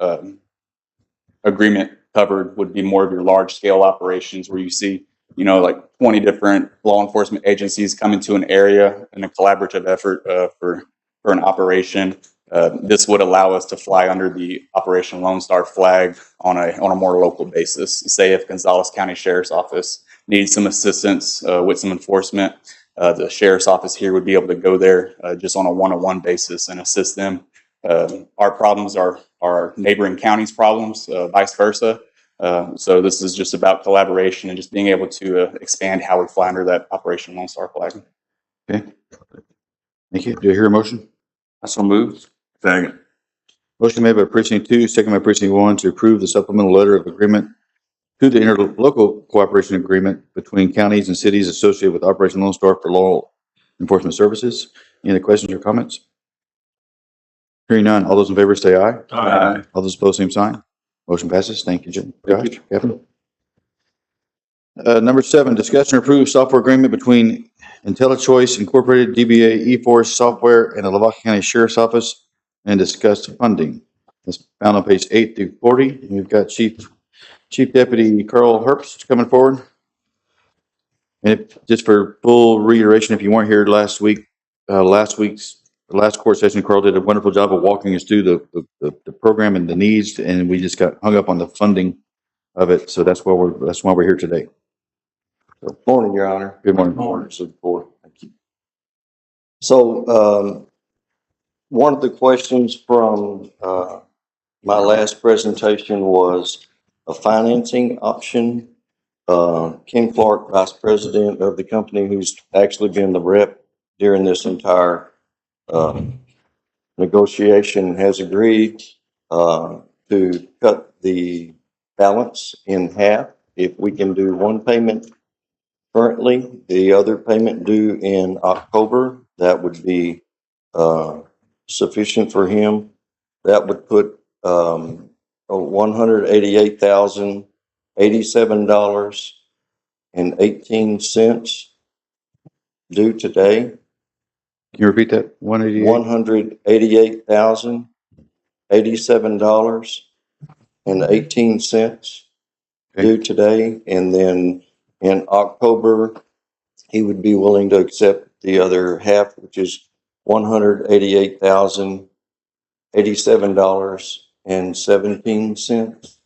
agreement covered would be more of your large scale operations where you see, like 20 different law enforcement agencies come into an area in a collaborative effort for an operation. This would allow us to fly under the Operation Lone Star flag on a more local basis. Say if Gonzales County Sheriff's Office needs some assistance with some enforcement, the Sheriff's Office here would be able to go there just on a one-on-one basis and assist them. Our problems are our neighboring counties' problems, vice versa. So this is just about collaboration and just being able to expand how we fly under that Operation Lone Star flag. Okay. Thank you. Do you hear a motion? I so moved. Second. Motion made by precinct 2, second by precinct 1 to approve the supplemental letter of agreement to the interlocal cooperation agreement between counties and cities associated with Operation Lone Star for law enforcement services. Any other questions or comments? Hearing none, all those in favor say aye. Aye. All those opposed, same sign. Motion passes. Thank you, Jim. Josh, Kevin. Number 7, discuss and approve software agreement between IntelliChoice Incorporated, DBA eForce Software, and the Lavaca County Sheriff's Office, and discuss funding. It's found on page 8 through 40. And we've got Chief Deputy Carl Herbst coming forward. And just for full reiteration, if you weren't here last week, last court session, Carl did a wonderful job of walking us through the program and the needs, and we just got hung up on the funding of it. So that's why we're here today. Morning, Your Honor. Good morning. Thank you. So, one of the questions from my last presentation was a financing option. Ken Clark, Vice President of the company, who's actually been the rep during this entire negotiation, has agreed to cut the balance in half. If we can do one payment currently, the other payment due in October, that would be sufficient for him. That would put $188,087.18 due today. Can you repeat that? $188,087.18 due today, and then in October, he would be willing to accept the other half, which is $188,087.17.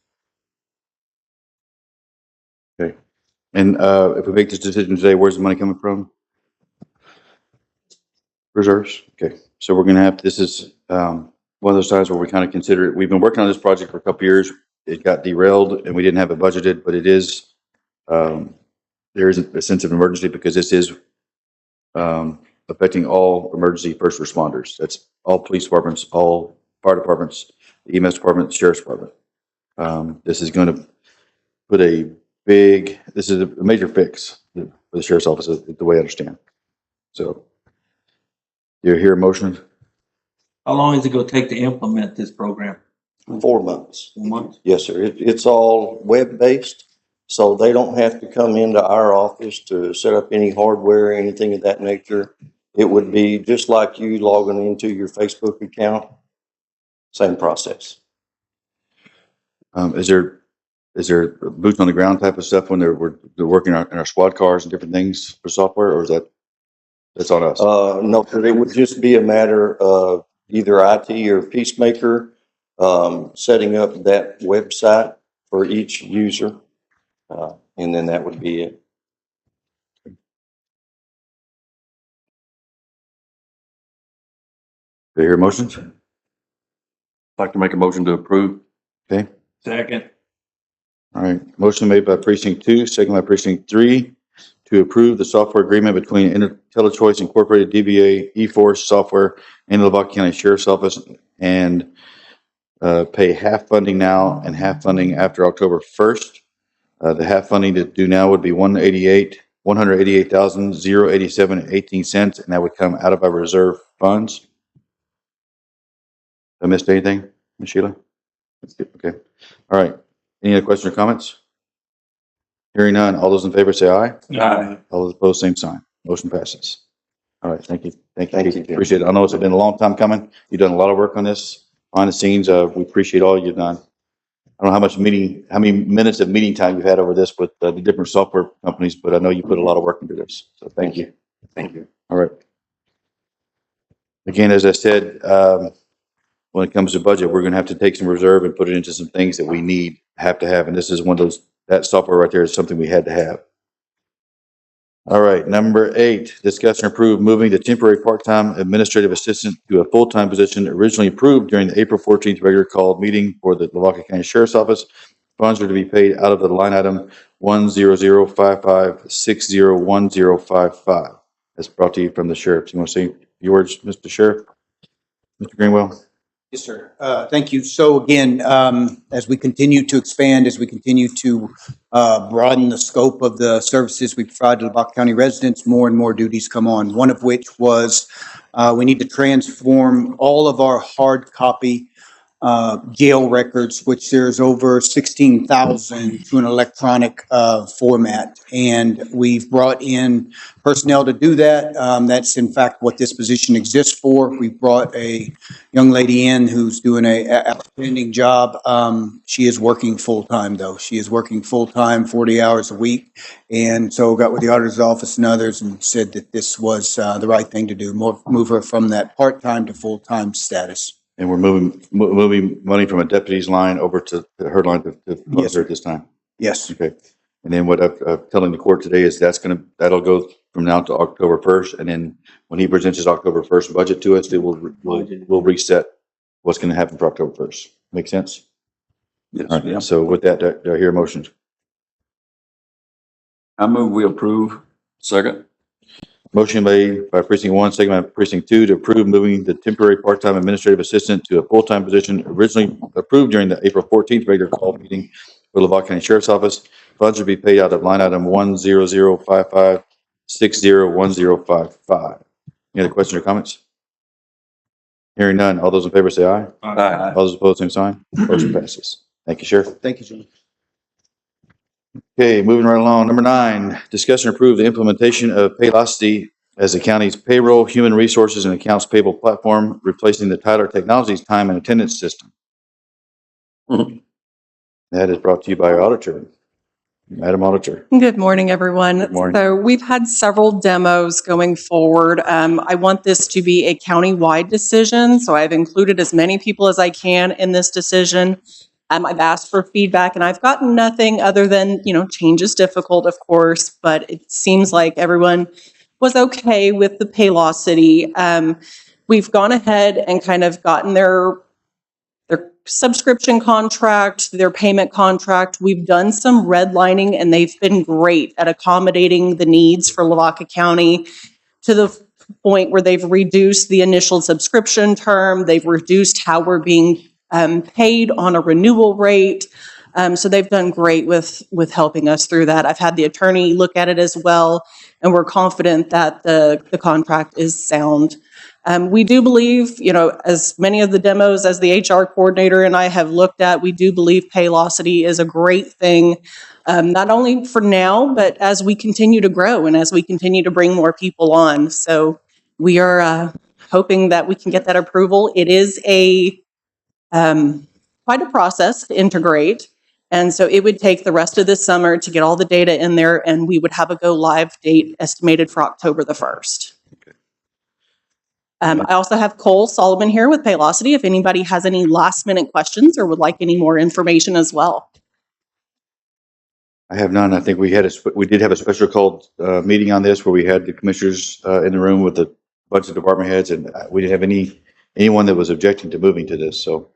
Okay. And if we make this decision today, where's the money coming from? Reserves. Okay. So we're going to have, this is one of those times where we kind of consider it. We've been working on this project for a couple years. It got derailed and we didn't have it budgeted, but it is, there is a sense of emergency because this is affecting all emergency first responders. That's all police departments, all fire departments, the EMS department, the sheriff's department. This is going to put this is a major fix for the sheriff's office, the way I understand. So, you hear a motion? How long is it going to take to implement this program? 4 months. 4 months? Yes, sir. It's all web-based, so they don't have to come into our office to set up any hardware or anything of that nature. It would be just like you logging into your Facebook account. Same process. Is there boots on the ground type of stuff when they're working in our squad cars and different things for software, or is that's on us? No, sir. It would just be a matter of either IT or Peacemaker setting up that website for each user, and then that would be it. Do you hear motions? I'd like to make a motion to approve. Okay. Second. All right. Motion made by precinct 2, second by precinct 3 to approve the software agreement between IntelliChoice Incorporated, DBA eForce Software, and the Lavaca County Sheriff's Office, and pay half funding now and half funding after October 1st. The half funding to do now would be $188,087 $188,087.18, and that would come out of our reserve funds. I missed anything, Ms. Sheila? That's good. Okay. All right. Any other questions or comments? Hearing none. All those in favor say aye. Aye. All those opposed, same sign. Motion passes. All right. Thank you. Thank you. Thank Keith. you, Jim. Appreciate it. I know it's been a long time coming. You've done a lot of work on this behind the scenes. We appreciate all you've done. I don't know how many minutes of meeting time you've had over this with the different software companies, but I know you put a lot of work into this. So thank you. Thank you. All right. Again, as I said, when it comes to budget, we're going to have to take some reserve and put it into some things that we have to have. And this is one of those, that software right there is something we had to have. All right. Number 8, discuss and approve moving the temporary part-time administrative assistant to a full-time position originally approved during the April 14th regular called meeting for the Lavaca County Sheriff's Office. Funds are to be paid out of the line item 10055601055. That's brought to you from the sheriff. You want to say your words, Mr. Sheriff? Mr. Greenwell? Yes, sir. Thank you. So again, as we continue to expand, as we continue to broaden the scope of the services we provide to Lavaca County residents, more and more duties come on. One of which was we need to transform all of our hard copy jail records, which there's over 16,000, to an electronic format. And we've brought in personnel to do that. That's in fact what this position exists for. We brought a young lady in who's doing a outstanding job. She is working full-time though. She is working full-time, 40 hours a week. And so got with the auditor's office and others and said that this was the right thing to do, move her from that part-time to full-time status. And we're moving money from a deputy's line over to her line to Yes, her at this time. Yes. Okay. And then what I'm telling the court today is that'll go from now to October 1st. And then when he presents his October 1st budget to us, we'll reset what's going to happen for October 1st. Make sense? Yes. All right. So with that, do I hear a motion? I move we approve. Second. Motion made by precinct 1, second by precinct 2 to approve moving the temporary part-time administrative assistant to a full-time position originally approved during the April 14th regular call meeting for Lavaca County Sheriff's Office. Funds will be paid out of line item 10055601055. Any other questions or comments? Hearing none. All those in favor say aye. Aye. All those opposed, same sign. Motion passes. Thank you, Sheriff. Thank you, John. Okay, moving right along. Number 9, discuss and approve the implementation of Paylocity as the county's payroll, human resources, and accounts payable platform, replacing the Tyler Technologies time and attendance system. That is brought to you by our auditor, Madam Auditor. Good morning, everyone. Good morning. So we've had several demos going forward. I want this to be a county-wide decision, so I've included as many people as I can in this decision. I've asked for feedback, and I've gotten nothing other than, change is difficult, of course, but it seems like everyone was okay with the Paylocity. We've gone ahead and kind of gotten their subscription contract, their payment contract. We've done some redlining, and they've been great at accommodating the needs for Lavaca County to the point where they've reduced the initial subscription term. They've reduced how we're being paid on a renewal rate. So they've done great with helping us through that. I've had the attorney look at it as well, and we're confident that the contract is sound. We do believe, as many of the demos as the HR coordinator and I have looked at, we do believe Paylocity is a great thing, not only for now, but as we continue to grow and as we continue to bring more people on. So we are hoping that we can get that approval. It is quite a process to integrate. And so it would take the rest of this summer to get all the data in there, and we would have a go live date estimated for October the 1st. Okay. I also have Cole Solomon here with Paylocity if anybody has any last minute questions or would like any more information as well. I have none. I think we did have a special called meeting on this where we had the commissioners in the room with a bunch of department heads, and we didn't have anyone that was objecting to moving to this. So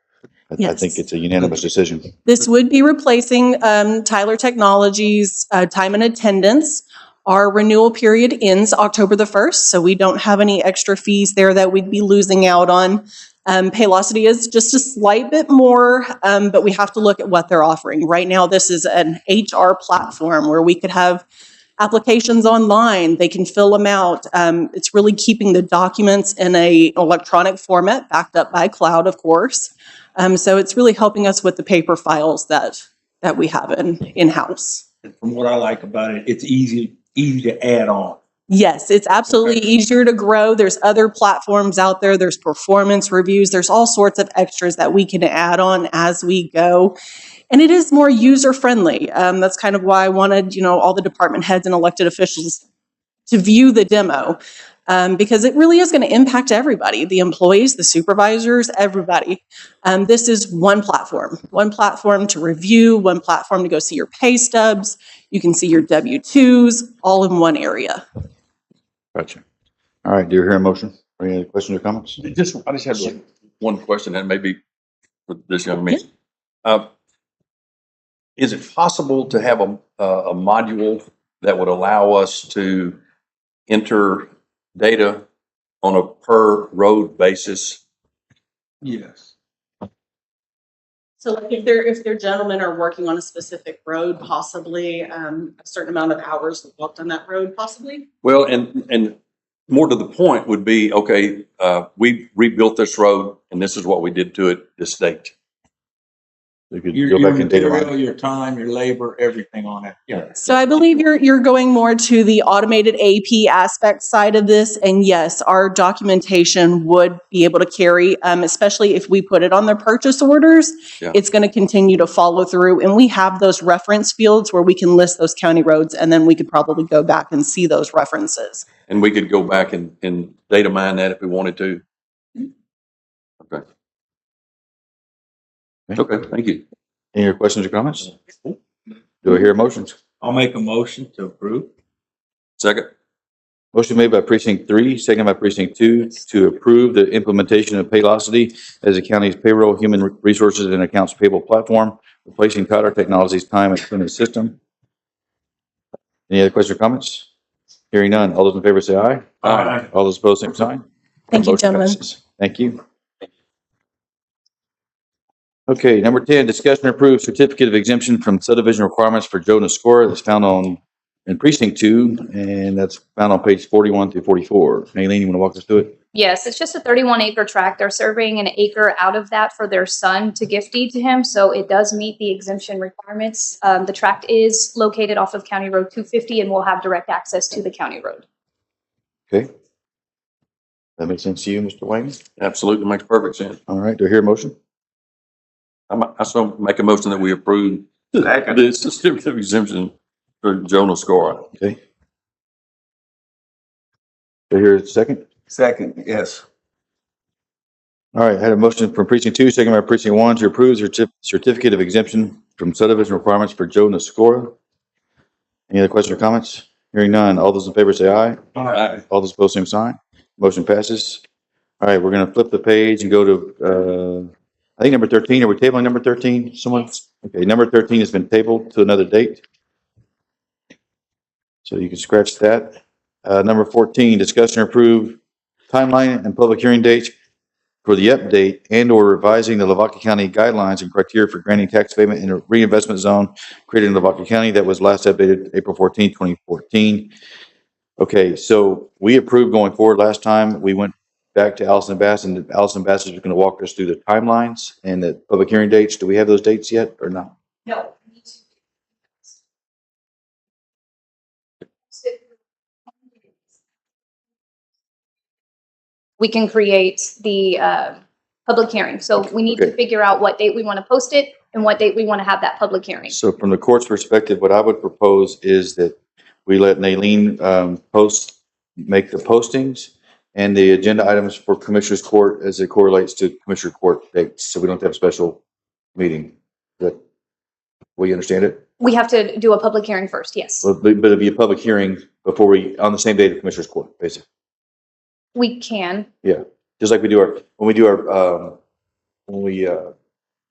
I Yes. think it's a unanimous decision. This would be replacing Tyler Technologies time and attendance. Our renewal period ends October the 1st, so we don't have any extra fees there that we'd be losing out on. Paylocity is just a slight bit more, but we have to look at what they're offering. Right now, this is an HR platform where we could have applications online. They can fill them out. It's really keeping the documents in a electronic format, backed up by cloud, of course. So it's really helping us with the paper files that we have in-house. From what I like about it, it's easy to add on. Yes, it's absolutely easier to grow. There's other platforms out there. There's performance reviews. There's all sorts of extras that we can add on as we go. And it is more user-friendly. That's kind of why I wanted, all the department heads and elected officials to view the demo, because it really is going to impact everybody, the employees, the supervisors, everybody. This is one platform to review, one platform to go see your pay stubs. You can see your W-2s all in one area. Gotcha. All right, do you hear a motion? Any other questions or comments? I just have one question, and maybe for this young man. Is it possible to have a module that would allow us to enter data on a per road basis? Yes. So like if their gentlemen are working on a specific road, possibly a certain amount of hours walked on that road, possibly? Well, and more to the point would be, okay, we rebuilt this road and this is what we did to it this date. You could Your go back and data material, mine. your time, your labor, everything on it. Yeah. So I believe you're going more to the automated AP aspect side of this. And yes, our documentation would be able to carry, especially if we put it on their purchase orders, Yeah. it's going to continue to follow through. And we have those reference fields where we can list those county roads, and then we could probably go back and see those references. And we could go back and data mine that if we wanted to. Okay. Okay, thank you. Any other questions or comments? Do I hear a motion? I'll make a motion to approve. Second. Motion made by precinct 3, second by precinct 2, to approve the implementation of Paylocity as the county's payroll, human resources, and accounts payable platform, replacing Tyler Technologies' time and attendance system. Any other questions or comments? Hearing none. All those in favor say aye. Aye. All those opposed, same sign. Thank you, Motion gentlemen. passes. Thank you. Okay, number 10, discussion and approve certificate of exemption from subdivision requirements for Joe Nascora that's found in precinct 2, and that's found on page 41 through 44. Aileen, you want to walk us through it? Yes, it's just a 31-acre tract. They're surveying an acre out of that for their son to gift deed to him, so it does meet the exemption requirements. The tract is located off of County Road 250 and will have direct access to the county road. Okay. That makes sense to you, Mr. Wayne? Absolutely, makes perfect sense. All right, do I hear a motion? I still make a motion that we approve the certificate of exemption for Joe Nascora. Okay. Do I hear a second? Second, yes. All right, I had a motion from precinct 2, second by precinct 1 to approve certificate of exemption from subdivision requirements for Joe Nascora. Any other questions or comments? Hearing none. All those in favor say aye. Aye. All those opposed, same sign. Motion passes. All right, we're going to flip the page and go to, I think number 13. Are we tabling number 13? Someone? Okay, number 13 has been tabled to another date. So you can scratch that. Number 14, discuss and approve timeline and public hearing dates for the update and or revising the Lavaca County guidelines and criteria for granting tax payment in a reinvestment zone created in Lavaca County that was last updated April 14, 2014. Okay, so we approved going forward last time. We went back to Allison Bass, and Allison Bass is going to walk us through the timelines and the public hearing dates. Do we have those dates yet or not? No. We can create the public hearing. So we need to Okay. figure out what date we want to post it and what date we want to have that public hearing. So from the court's perspective, what I would propose is that we let Nailene make the postings and the agenda items for Commissioner's Court as it correlates to Commissioner Court dates, so we don't have a special meeting. That, we understand it? We have to do a public hearing first, yes. But it'll be a public hearing before on the same day of Commissioner's Court, basically. We can. Yeah, just like when we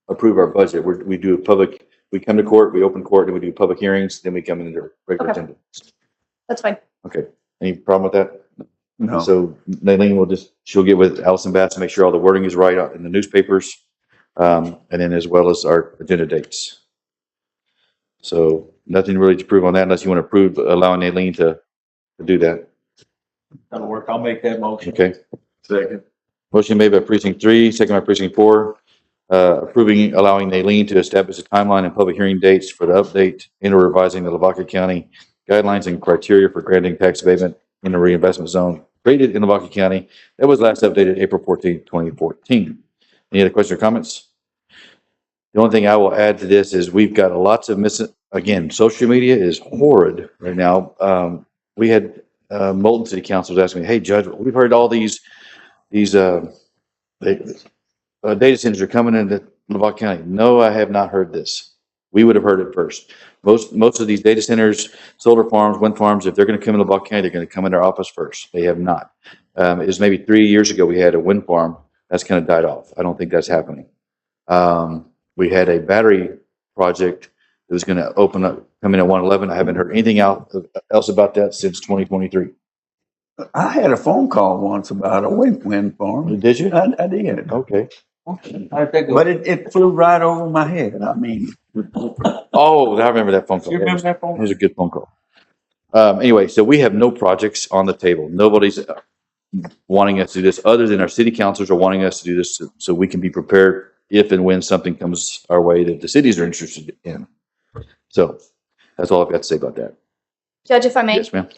approve our budget, we do a public, we come to court, we open court, and we do public hearings, then we come into regular Okay. attendance. That's fine. Okay, any problem with that? No. So Nailene she'll get with Allison Bass to make sure all the wording is right in the newspapers, and then as well as our agenda dates. So nothing really to prove on that unless you want to approve allowing Aileen to do that. That'll work. I'll make that motion. Okay. Second. Motion made by precinct 3, second by precinct 4, approving, allowing Aileen to establish a timeline and public hearing dates for the update and revising the Lavaca County guidelines and criteria for granting tax abatement in the reinvestment zone created in Lavaca County. That was last updated April 14th, 2014. Any other questions or comments? The only thing I will add to this is we've got lots of again, social media is horrid right now. We had Moulton City Council asking me, hey, Judge, we've heard all these data centers are coming into Lavaca County. No, I have not heard this. We would have heard it first. Most of these data centers, solar farms, wind farms, if they're going to come into Lavaca County, they're going to come in our office first. They have not. It was maybe 3 years ago we had a wind farm. That's kind of died off. I don't think that's happening. We had a battery project that was going to come in at 111. I haven't heard anything else about that since 2023. I had a phone call once about a wind farm. Did you? I did. Okay. But it flew right over my head. I mean. Oh, I remember that phone call. You remember that phone It was a good phone call. Anyway, so we have no projects on the table. Nobody's wanting us to do this other than our city councilors are wanting us to do this so we can be prepared if and when something comes our way that the cities are interested in. So that's all I've got to say about that. Judge, if I may. Yes, ma'am.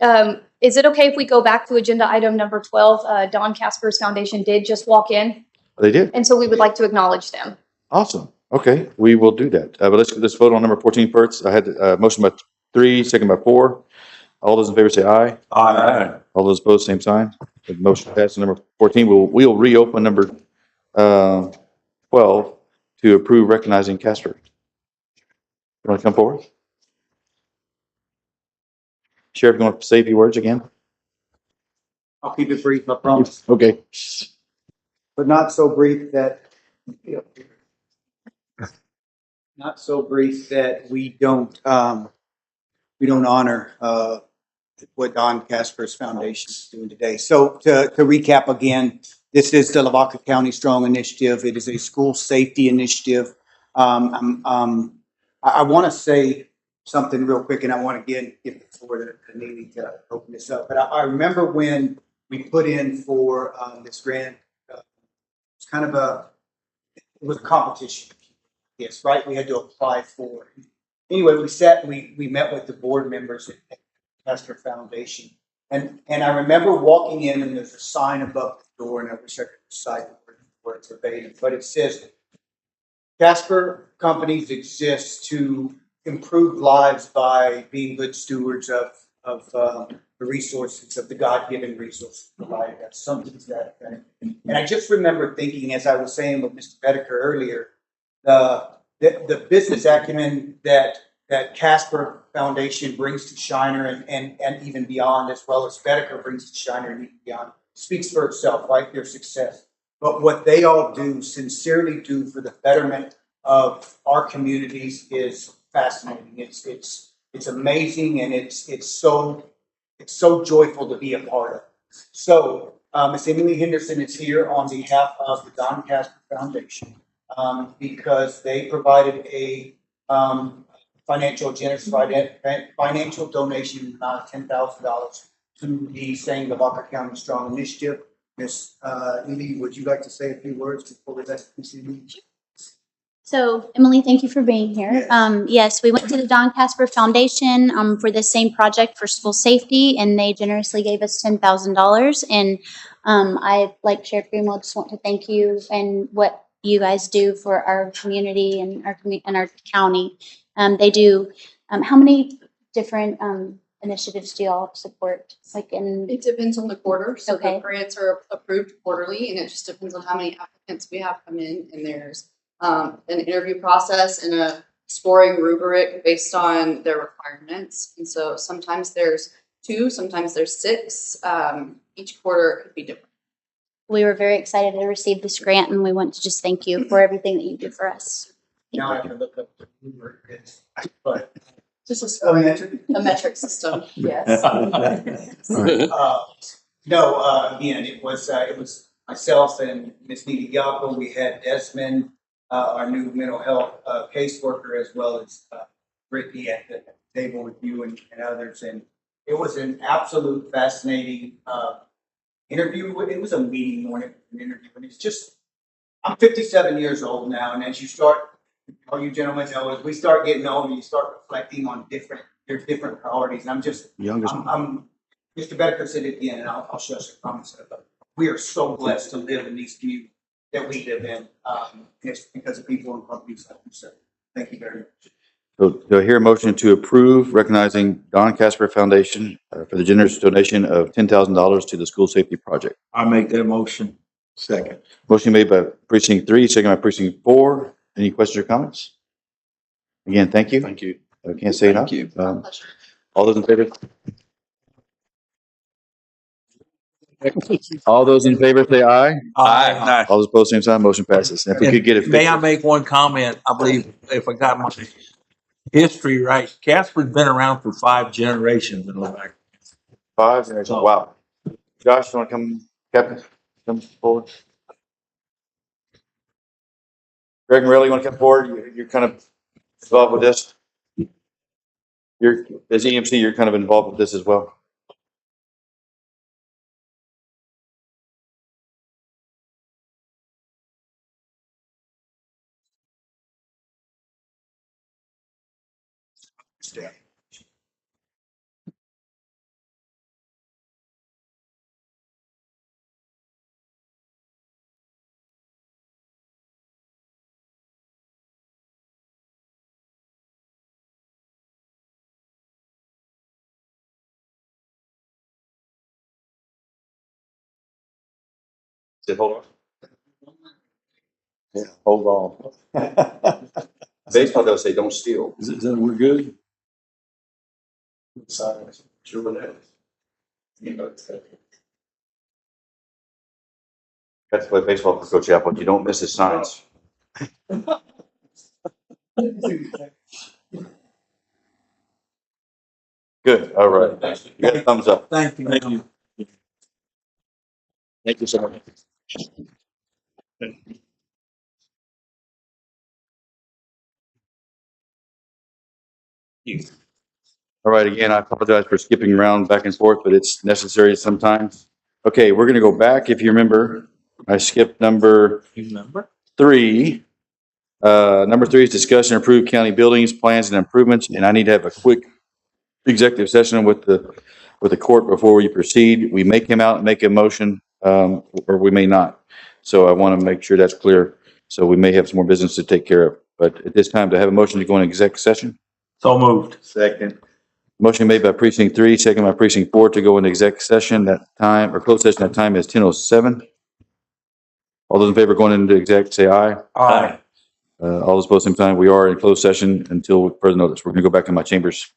Is it okay if we go back to agenda item number 12? Don Casper's Foundation did just walk in, They did. and so we would like to acknowledge them. Awesome. Okay, we will do that. But let's vote on number 14 first. I had a motion by 3, second by 4. All those in favor say aye. Aye. All those opposed, same sign. The motion passes. Number 14, we'll reopen number 12 to approve recognizing Casper. You want to come forward? Sheriff, you want to say a few words again? I'll keep it brief, I promise. Okay. But not so brief that we don't honor what Don Casper's Foundation is doing today. So to recap again, this is the Lavaca County Strong Initiative. It is a school safety initiative. I want to say something real quick, and I want to give the floor to Neely to open this up. But I remember when we put in for this grant, it's kind of it was a competition. Yes, right? We had to apply for it. Anyway, we met with the board members at Casper Foundation. And I remember walking in and there's a sign above the door, and I wish I could recite where it's verbatim, but it says, Casper companies exist to improve lives by being good stewards of the resources, of the God-given resources provided. That's something to that effect. And I just remember thinking, as I was saying with Mr. Bedecker earlier, the business acumen that Casper Foundation brings to Shiner and even beyond, as well as Bedecker brings to Shiner and even beyond, speaks for itself, right? Their success. But what they all sincerely do for the betterment of our communities is fascinating. It's amazing, and it's so joyful to be a part of. So Ms. Emily Henderson is here on behalf of the Don Casper Foundation because they provided a generous financial donation amount of $10,000 to the St. Lavaca County Strong Initiative. Ms. Ely, would you like to say a few words before we let Ms. Ely? So, Emily, thank you for being here. Yes, we went to the Don Casper Foundation for the same project for school safety, and they generously gave us $10,000. And I, like Sheriff Greenwell, just want to thank you and what you guys do for our community and our county. They do. How many different initiatives do y'all support? It depends on the quarter. So Okay. the grants are approved quarterly, and it just depends on how many applicants we have come in. And there's an interview process and a scoring rubric based on their requirements. And so sometimes there's 2, sometimes there's 6. Each quarter could be different. We were very excited to receive this grant, and we want to just thank you for everything that you do for us. Now I can look up the rubric, but Just a scoring, a metric system. Yes. Again, it was myself and Ms. Nita Yako. We had Desmond, our new mental health caseworker, as well as Ricky at the table with you and others, and it was an absolute fascinating, interview. It was a meeting more than an interview, and it's just, I'm 57 years old now, and as you start, all you gentlemen know, as we start getting older, you start reflecting on your different priorities, and Youngest. I'm Mr. Becker said it again, and I'll share some comments. We are so blessed to live in these communities that we live in. It's because of people and companies like you said. Thank you very much. So do I hear a motion to approve recognizing Don Casper Foundation for the generous donation of $10,000 to the school safety project? I make that motion. Second. Motion made by precinct 3, second by precinct 4. Any questions or comments? Again, thank you. Thank you. I can't say enough. Thank you. All those in favor? All those in favor say aye. Aye. All those opposed, same sign. Motion passes. And if we could get a May I picture. make one comment? I believe if I got my history right, Casper's been around for 5 generations in Lavaca. 5. Wow. Josh, you want to come, Captain? Come forward. Greg Morelli, you want to come forward? You're kind of involved with this. As EMC, you're kind of involved with this as well. Say, hold on. Yeah, hold on. Baseball, they'll say, don't steal. Is that, we're good? Silence. Sure what that is. You know, it's Got to play baseball for Coach Apple. You don't miss his signs. Good. All right. You got a thumbs up. Thank you. Thank you. Thank you so much. All right, again, I apologize for skipping around back and forth, but it's necessary sometimes. Okay, we're gonna go back. If you remember, I skipped number You remember? 3. Number 3 is discussion and approve county buildings, plans and improvements, and I need to have a quick executive session with the court before we proceed. We may come out and make a motion, or we may not. So I want to make sure that's clear. So we may have some more business to take care of. But at this time, to have a motion to go in exec session? So moved. Second. Motion made by precinct 3, second by precinct 4 to go into exec session. That time, or closed session, that time is 10:07. All those in favor going into exec, say aye. Aye. All those opposed, same time. We are in closed session until further notice. We're going to go back to my chambers.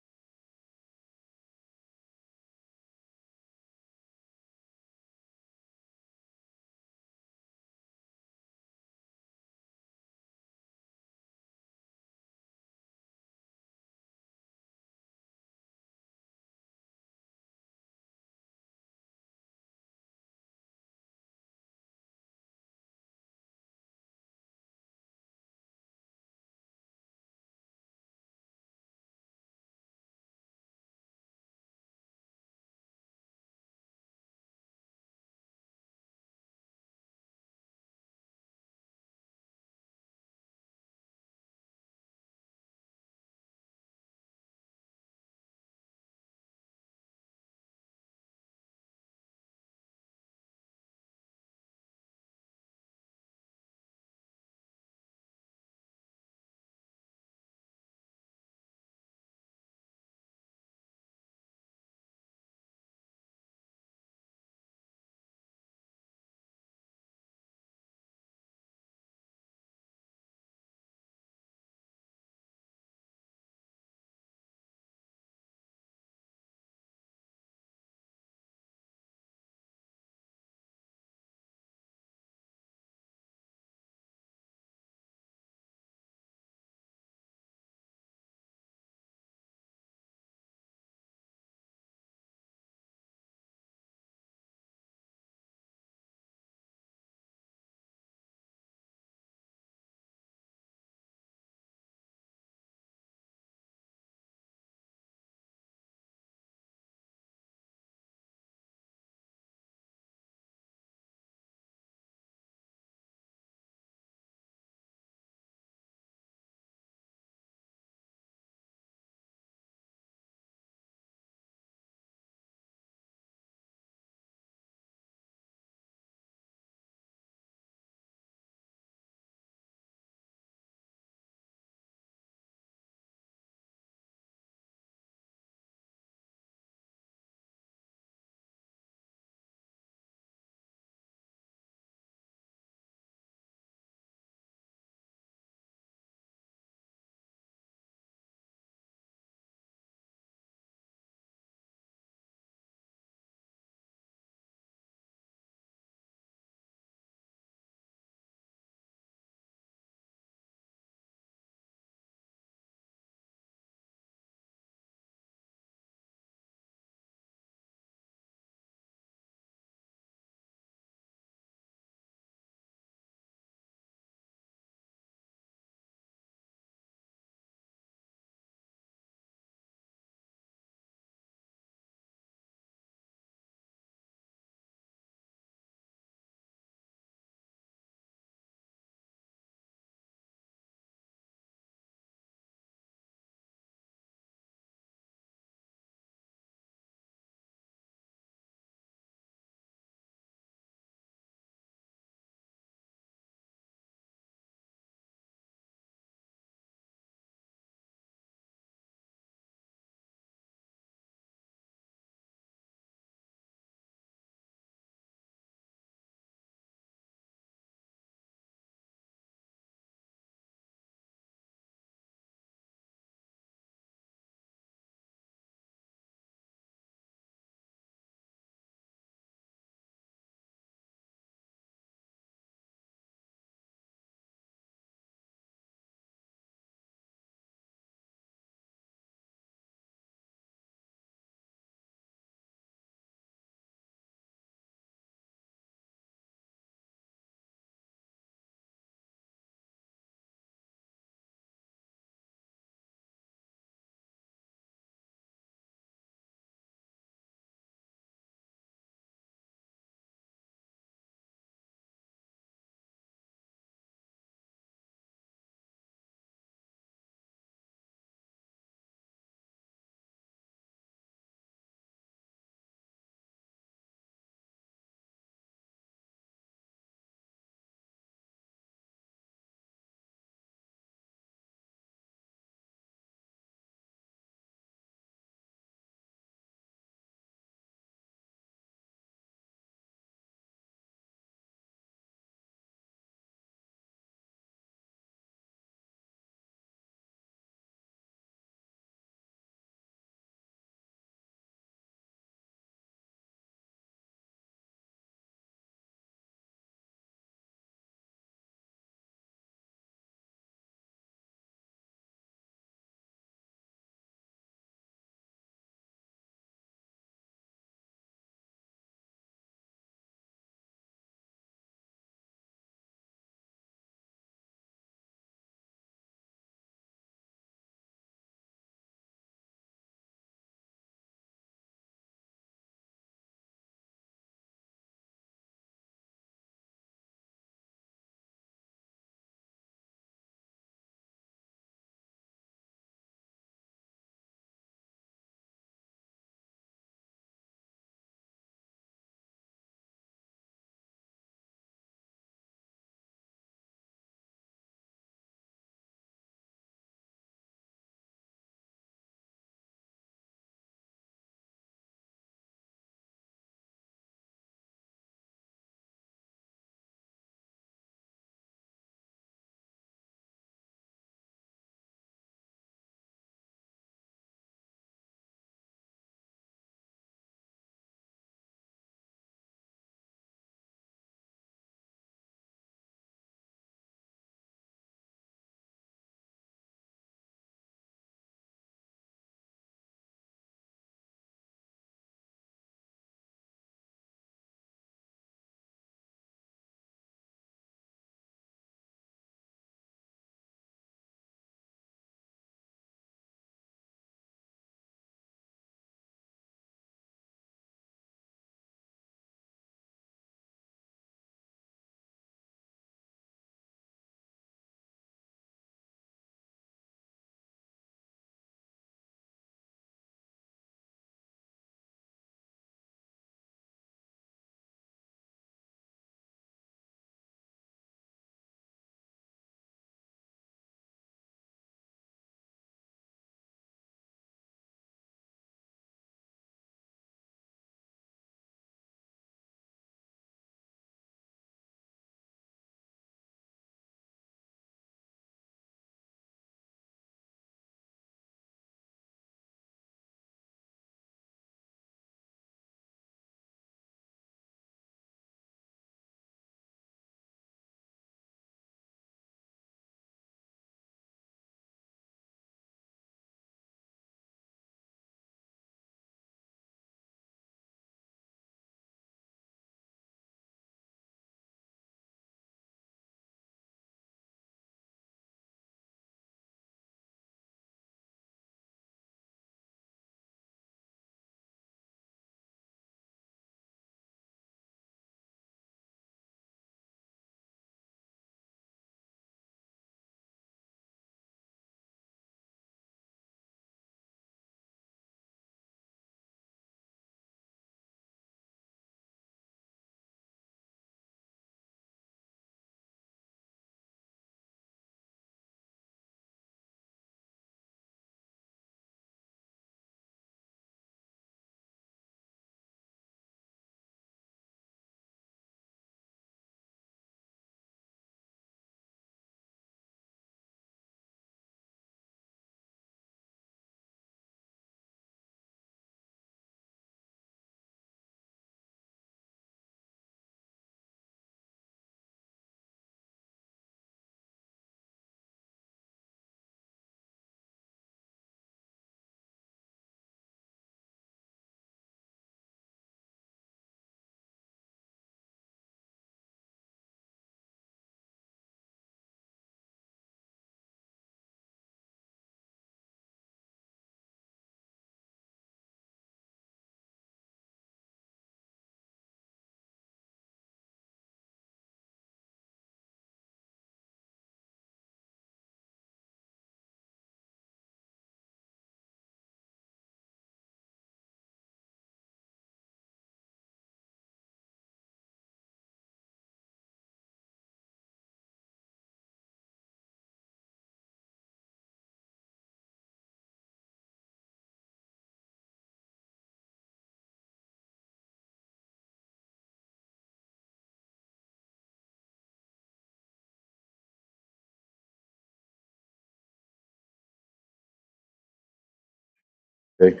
Okay.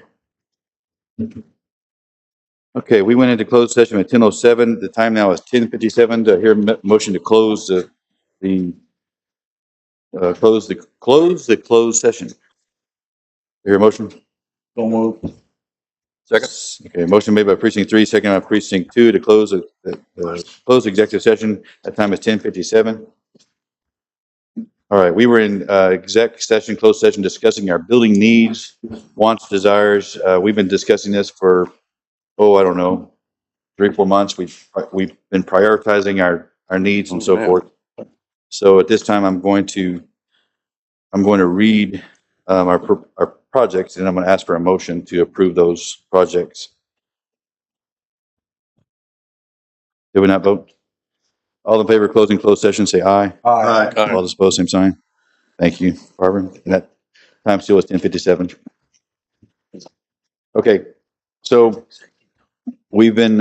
Okay, we went into closed session at 10:07. The time now is 10:57. To hear a motion to close the close the closed session. Hear a motion? Don't move. Second. Okay, motion made by precinct 3, second by precinct 2 to close close executive session. That time is 10:57. All right, we were in exec session, closed session, discussing our building needs, wants, desires. We've been discussing this for, I don't know, 3 or 4 months. We've been prioritizing our needs and so forth. So at this time, I'm going to read our projects, and I'm going to ask for a motion to approve those projects. Did we not vote? All in favor of closing closed session, say aye. Aye. All those opposed, same sign. Thank you, Barbara. And that time still is 10:57. Okay, so we've been,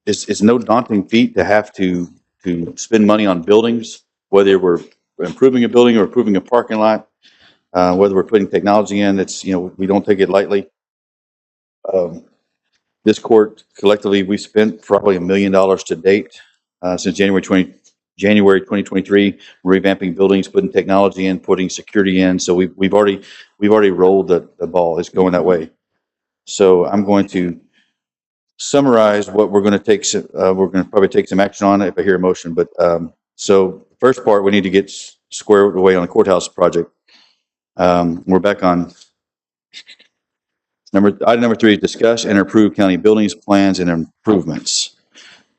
it's no daunting feat to have to spend money on buildings, whether we're improving a building or improving a parking lot, whether we're putting technology in. It's, we don't take it lightly. This court collectively, we spent probably $1 million to date since January 2023, revamping buildings, putting technology in, putting security in. So we've already rolled the ball. It's going that way. So I'm going to summarize what we're going to take. We're going to probably take some action on it if I hear a motion. But so first part, we need to get squared away on the courthouse project. We're back on item number 3, discuss and approve county buildings, plans, and improvements.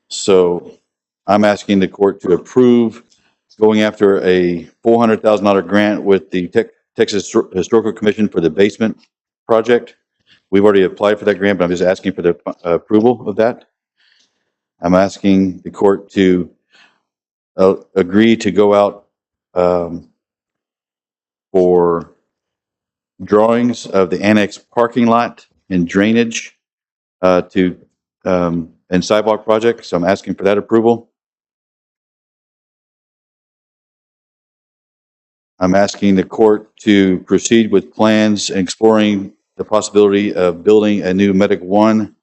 So I'm asking the court to approve going after a $400,000 grant with the Texas Historical Commission for the basement project. We've already applied for that grant, but I'm just asking for the approval of that. I'm asking the court to agree to go out for drawings of the annex parking lot and drainage and sidewalk project. So I'm asking for that approval. I'm asking the court to proceed with plans and exploring the possibility of building a new Medic 1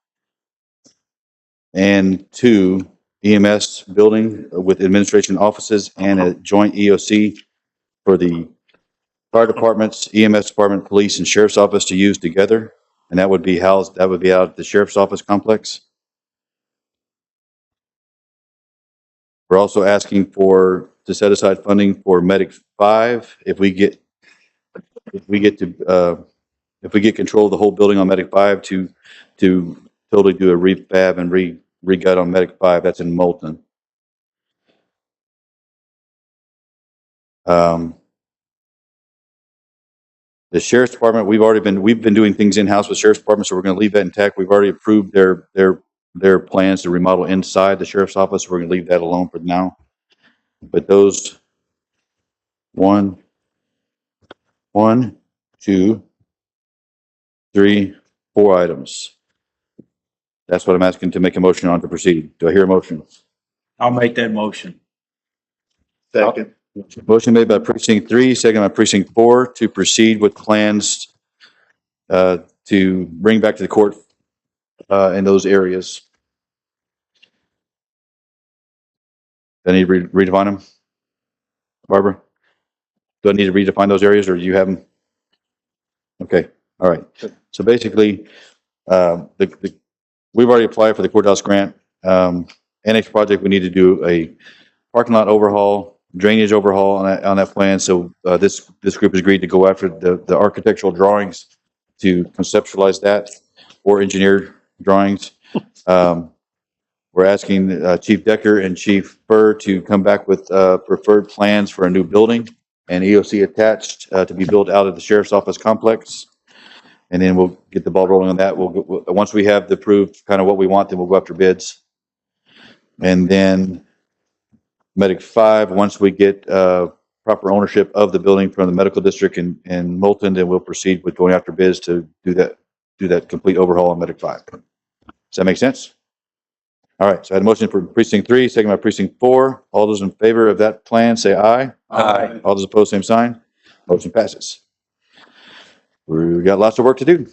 and 2 EMS building with administration offices and a joint EOC for the fire departments, EMS department, police, and sheriff's office to use together. And that would be out at the sheriff's office complex. We're also asking to set aside funding for Medic 5 if we get control of the whole building on Medic 5 to totally do a refab and re-gut on Medic 5. That's in Moulton. The sheriff's department, we've been doing things in-house with sheriff's department, so we're going to leave that intact. We've already approved their plans to remodel inside the sheriff's office. So we're going to leave that alone for now. But those 1, 2, 3, 4 items. That's what I'm asking to make a motion on to proceed. Do I hear a motion? I'll make that motion. Second. Motion made by precinct 3, second by precinct 4 to proceed with plans to bring back to the court in those areas. Do I need to redefine them? Barbara? Do I need to redefine those areas, or do you have them? Okay, all right. So basically, we've already applied for the courthouse grant. Annex project, we need to do a parking lot overhaul, drainage overhaul on that plan. So this group has agreed to go after the architectural drawings to conceptualize that, or engineer drawings. We're asking Chief Decker and Chief Burr to come back with preferred plans for a new building and EOC attached to be built out of the sheriff's office complex. And then we'll get the ball rolling on that. Once we have the approved kind of what we want, then we'll go after bids. And then Medic 5, once we get proper ownership of the building from the medical district in Moulton, then we'll proceed with going after bids to do that complete overhaul on Medic 5. Does that make sense? All right, so I had a motion for precinct 3, second by precinct 4. All those in favor of that plan, say aye. Aye. All those opposed, same sign. Motion passes. We got lots of work to do.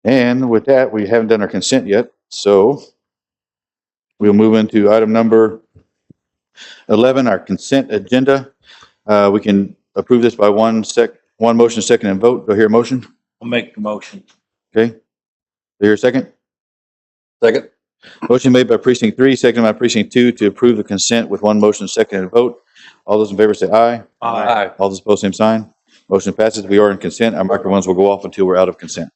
And with that, we haven't done our consent yet, so we'll move into item number 11, our consent agenda. We can approve this by one motion, second, and vote. Do I hear a motion? I'll make the motion. Okay. Do I hear a second? Second. Motion made by precinct 3, seconded by precinct 2 to approve the consent with one motion, second, and vote. All those in favor say aye. Aye. All those opposed, same sign. Motion passes. We are in consent. Our microphones will go off until we're out of consent.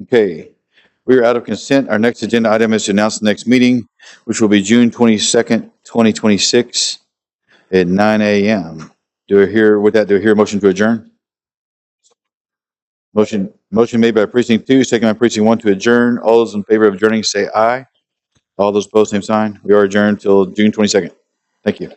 Okay, we are out of consent. Our next agenda item is to announce the next meeting, which will be June 22nd, 2026 at 9 a.m. Do I hear a motion to adjourn? Motion made by precinct 2, second by precinct 1 to adjourn. All those in favor of adjourning say aye. All those opposed, same sign. We are adjourned till June 22nd. Thank you.